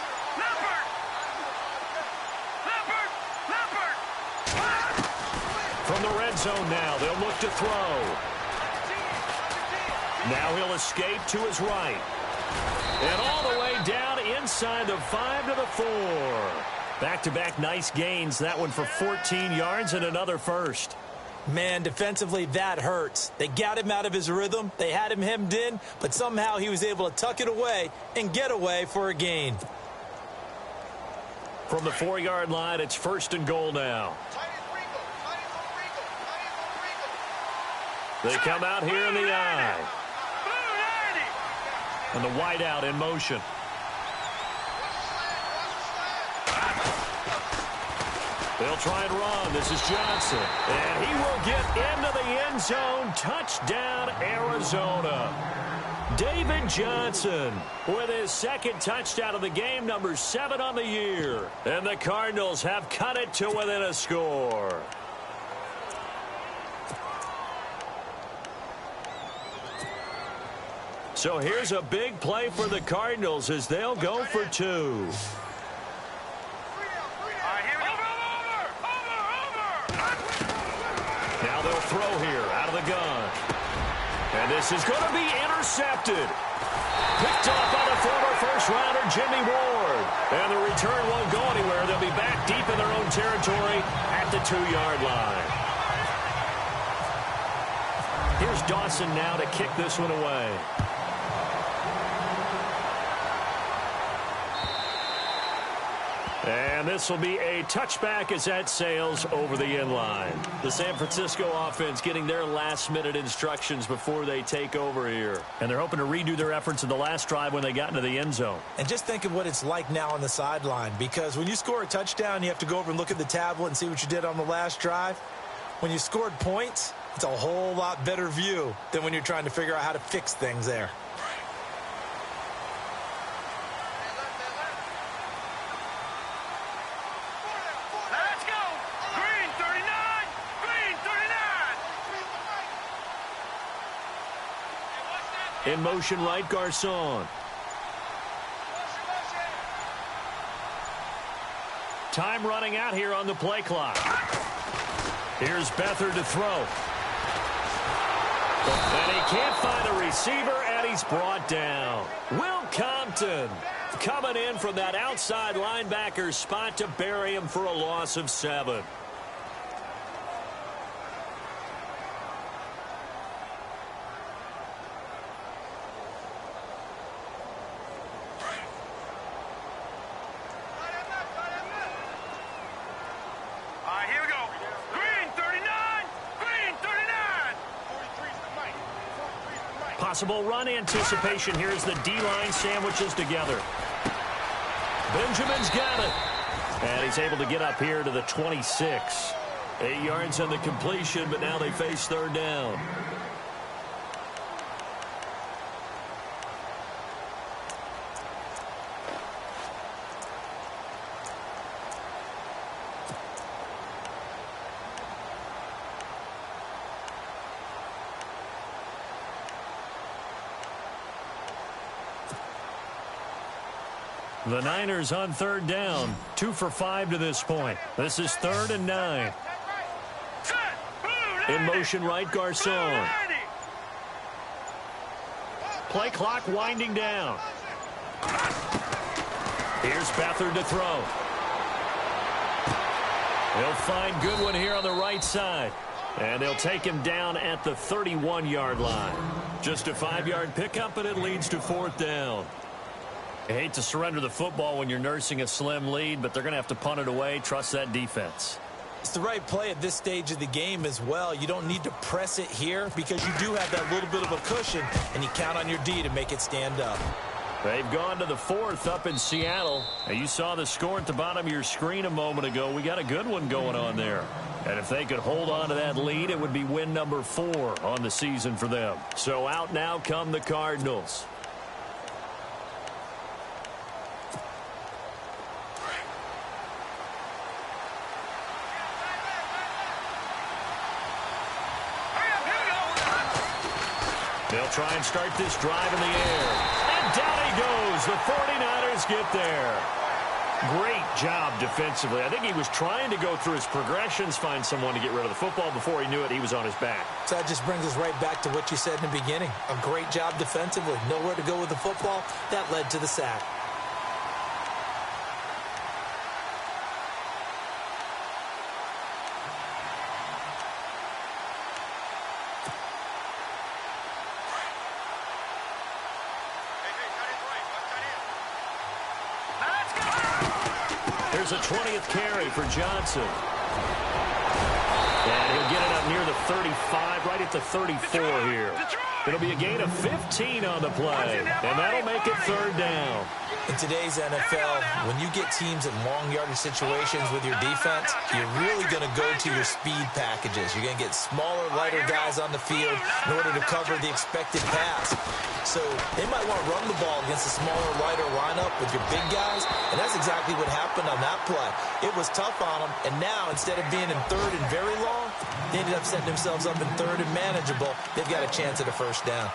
From the red zone now, they'll look to throw. Now he'll escape to his right. And all the way down inside the 5 to the 4. Back-to-back nice gains. That one for 14 yards and another first. Man, defensively, that hurts. They got him out of his rhythm. They had him hemmed in, but somehow he was able to tuck it away and get away for a gain. From the 4-yard line, it's 1st and goal now. They come out here in the eye. And the wideout in motion. They'll try and run. This is Johnson. And he will get into the end zone. Touchdown, Arizona. David Johnson with his 2nd touchdown of the game, number 7 on the year. And the Cardinals have cut it to within a score. So here's a big play for the Cardinals as they'll go for 2. Now they'll throw here out of the gun. And this is going to be intercepted. Picked off by the former first-rounder Jimmy Ward. And the return won't go anywhere. They'll be back deep in their own territory at the 2-yard line. Here's Dawson now to kick this one away. And this will be a touchback as that sails over the end line. The San Francisco offense getting their last-minute instructions before they take over here. And they're hoping to redo their efforts in the last drive when they got into the end zone. And just think of what it's like now on the sideline, because when you score a touchdown, you have to go over and look at the tablet and see what you did on the last drive. When you scored points, it's a whole lot better view than when you're trying to figure out how to fix things there. In motion right, Garcon. Time running out here on the play clock. Here's Beathard to throw. And he can't find a receiver, and he's brought down. Will Compton coming in from that outside linebacker spot to bury him for a loss of 7. Possible run anticipation here as the D-line sandwiches together. Benjamin's got it. And he's able to get up here to the 26. 8 yards on the completion, but now they face third down. The Niners on third down. 2 for 5 to this point. This is 3rd and 9. In motion right, Garcon. Play clock winding down. Here's Beathard to throw. He'll find Goodwin here on the right side. And they'll take him down at the 31-yard line. Just a 5-yard pickup, and it leads to 4th down. I hate to surrender the football when you're nursing a slim lead, but they're going to have to punt it away. Trust that defense. It's the right play at this stage of the game as well. You don't need to press it here because you do have that little bit of a cushion, and you count on your D to make it stand up. They've gone to the 4th up in Seattle. And you saw the score at the bottom of your screen a moment ago. We got a good one going on there. And if they could hold on to that lead, it would be win number 4 on the season for them. So out now come the Cardinals. They'll try and start this drive in the air. And down he goes. The 49ers get there. Great job defensively. I think he was trying to go through his progressions, find someone to get rid of the football. Before he knew it, he was on his back. So that just brings us right back to what you said in the beginning. A great job defensively. Nowhere to go with the football. That led to the sack. Here's a 20th carry for Johnson. And he'll get it up near the 35, right at the 34 here. It'll be a gain of 15 on the play, and that'll make it 3rd down. In today's NFL, when you get teams in long yardage situations with your defense, you're really going to go to your speed packages. You're going to get smaller, lighter guys on the field in order to cover the expected pass. So they might want to run the ball against a smaller, lighter lineup with your big guys, and that's exactly what happened on that play. It was tough on them, and now instead of being in 3rd and very long, they ended up setting themselves up in 3rd and manageable. They've got a chance at a 1st down.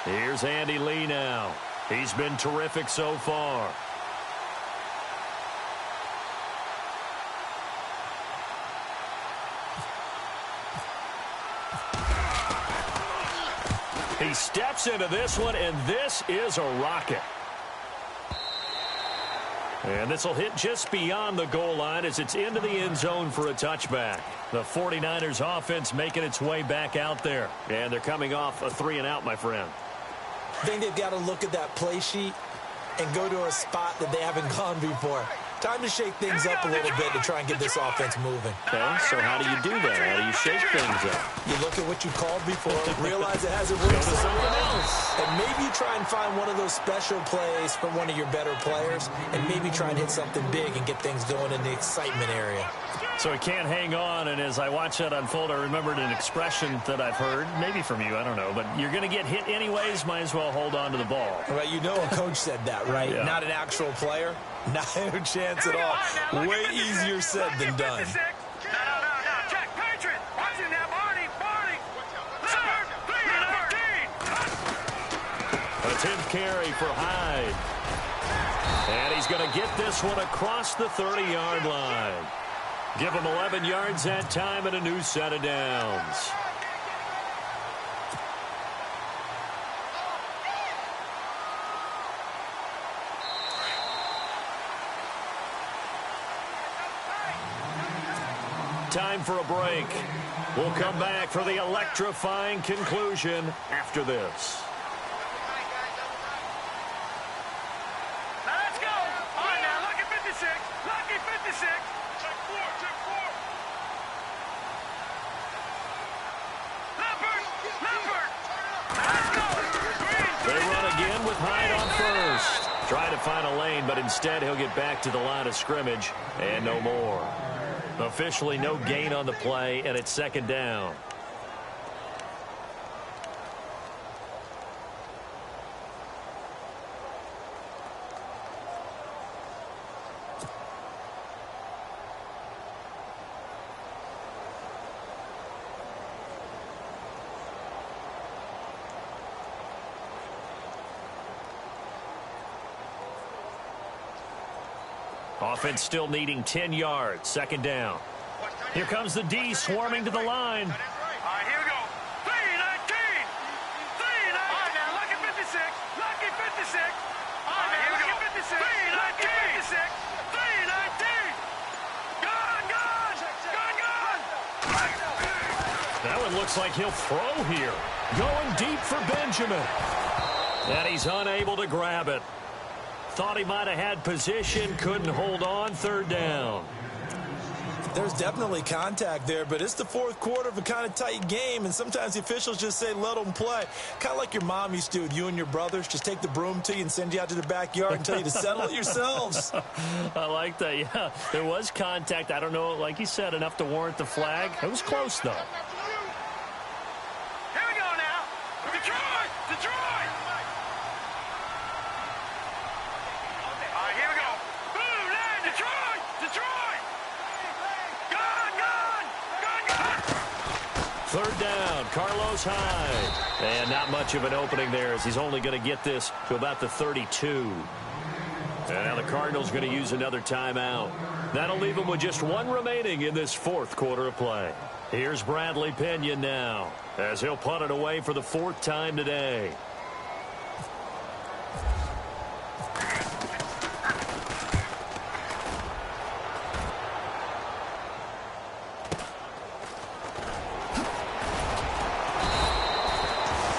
Here's Andy Lee now. He's been terrific so far. He steps into this one, and this is a rocket. And this will hit just beyond the goal line as it's into the end zone for a touchback. The 49ers offense making its way back out there. And they're coming off a 3-and-out, my friend. I think they've got to look at that play sheet and go to a spot that they haven't gone before. Time to shake things up a little bit to try and get this offense moving. Okay, so how do you do that? How do you shake things up? You look at what you called before, realize it hasn't worked somewhere else. And maybe you try and find one of those special plays from one of your better players, and maybe try and hit something big and get things going in the excitement area. So he can't hang on, and as I watch that unfold, I remembered an expression that I've heard, maybe from you, I don't know, but you're going to get hit anyways, might as well hold on to the ball. Right, you know a coach said that, right? Yeah. Not an actual player. Not a chance at all. Way easier said than done. No. Check. Patriot. Watching that. Barney. A 10th carry for Hyde. And he's going to get this one across the 30-yard line. Give him 11 yards that time and a new set of downs. Time for a break. We'll come back for the electrifying conclusion after this. Now let's go. All right, now, lucky 56. Lucky 56. Check 4. Leopard. Let's go. They run again with Hyde on first. Trying to find a lane, but instead he'll get back to the line of scrimmage and no more. Officially no gain on the play, and it's second down. Offense still needing 10 yards. Second down. Here comes the D swarming to the line. All right, here we go. 3-19. 3-19. All right, now, lucky 56. Lucky 56. All right, here we go. 56. 3-19. 3-19. Gone. That one looks like he'll throw here. Going deep for Benjamin. And he's unable to grab it. Thought he might have had position, couldn't hold on. Third down. There's definitely contact there, but it's the fourth quarter of a kind of tight game, and sometimes the officials just say, let them play. Kind of like your mom used to do with you and your brothers. Just take the broom to you and send you out to the backyard and tell you to settle it yourselves. I like that, yeah. There was contact. I don't know, like you said, enough to warrant the flag. It was close, though. Here we go now. Detroit. All right, here we go. Boom, land, Detroit. Third down, Carlos Hyde. And not much of an opening there as he's only going to get this to about the 32. And now the Cardinals going to use another timeout. That'll leave them with just one remaining in this fourth quarter of play. Here's Bradley Pinion now as he'll punt it away for the fourth time today.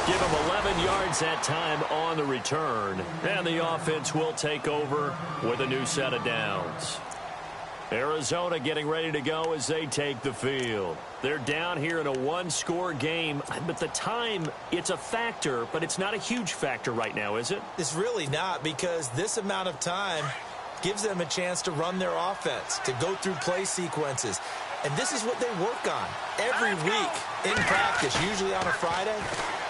Give him 11 yards that time on the return. And the offense will take over with a new set of downs. Arizona getting ready to go as they take the field. They're down here in a one-score game, but the time, it's a factor, but it's not a huge factor right now, is it? It's really not, because this amount of time gives them a chance to run their offense, to go through play sequences. And this is what they work on every week in practice, usually on a Friday.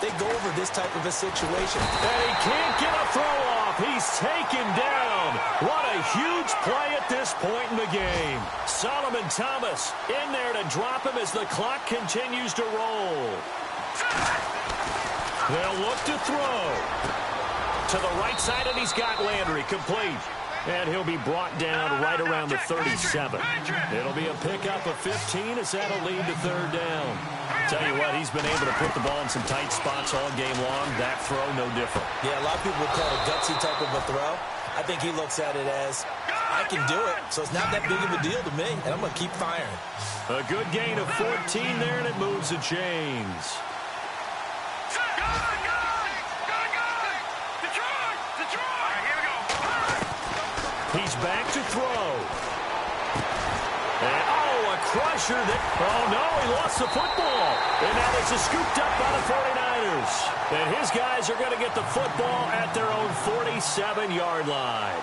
They go over this type of a situation. And he can't get a throw off. He's taken down. What a huge play at this point in the game. Solomon Thomas in there to drop him as the clock continues to roll. They'll look to throw. To the right side, and he's got Landry complete. And he'll be brought down right around the 37. It'll be a pickup of 15 as that'll lead to third down. Tell you what, he's been able to put the ball in some tight spots all game long. That throw, no different. Yeah, a lot of people would call it a gutsy type of a throw. I think he looks at it as, I can do it, so it's not that big of a deal to me, and I'm going to keep firing. A good gain of 14 there, and it moves the chains. He's back to throw. And, a crusher that, no, he lost the football. And now this is scooped up by the 49ers. And his guys are going to get the football at their own 47-yard line.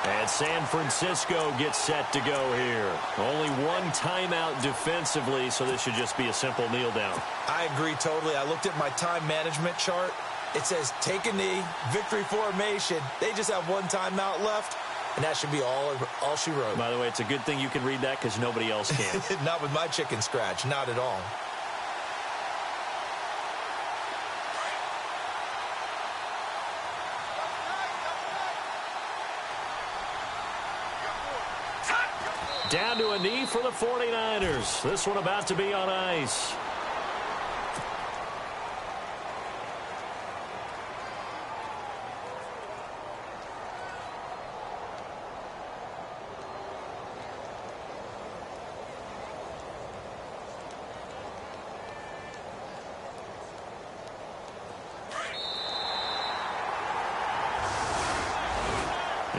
And San Francisco gets set to go here. Only one timeout defensively, so this should just be a simple kneel down. I agree totally. I looked at my time management chart. It says take a knee, victory formation. They just have one timeout left. And that should be all she wrote. By the way, it's a good thing you can read that because nobody else can. Not with my chicken scratch. Not at all. Down to a knee for the 49ers. This one about to be on ice.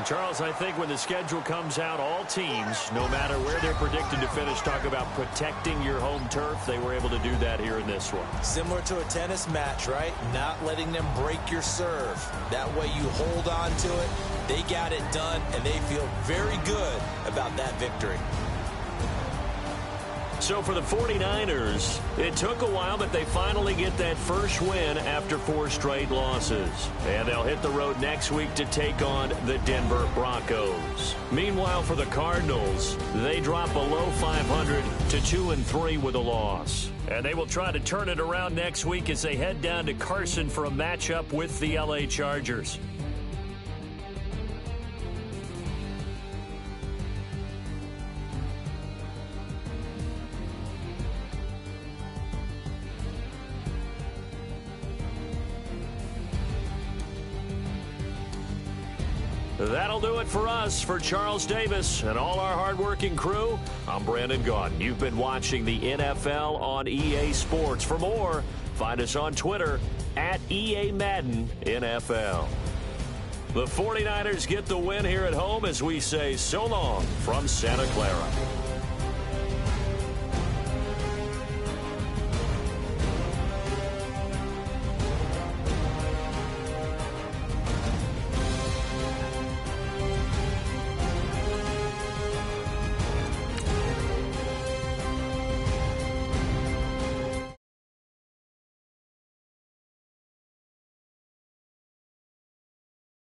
Charles, I think when the schedule comes out, all teams, no matter where they're predicted to finish, talk about protecting your home turf. They were able to do that here in this one. Similar to a tennis match, right? Not letting them break your serve. That way you hold on to it. They got it done, and they feel very good about that victory. So for the 49ers, it took a while, but they finally get that first win after 4 straight losses. And they'll hit the road next week to take on the Denver Broncos. Meanwhile, for the Cardinals, they drop below 500 to 2-3 with a loss. And they will try to turn it around next week as they head down to Carson for a matchup with the LA Chargers. That'll do it for us. For Charles Davis and all our hardworking crew, I'm Brandon Gaudin. You've been watching the NFL on EA Sports. For more, find us on Twitter at EA Madden NFL. The 49ers get the win here at home as we say so long from Santa Clara.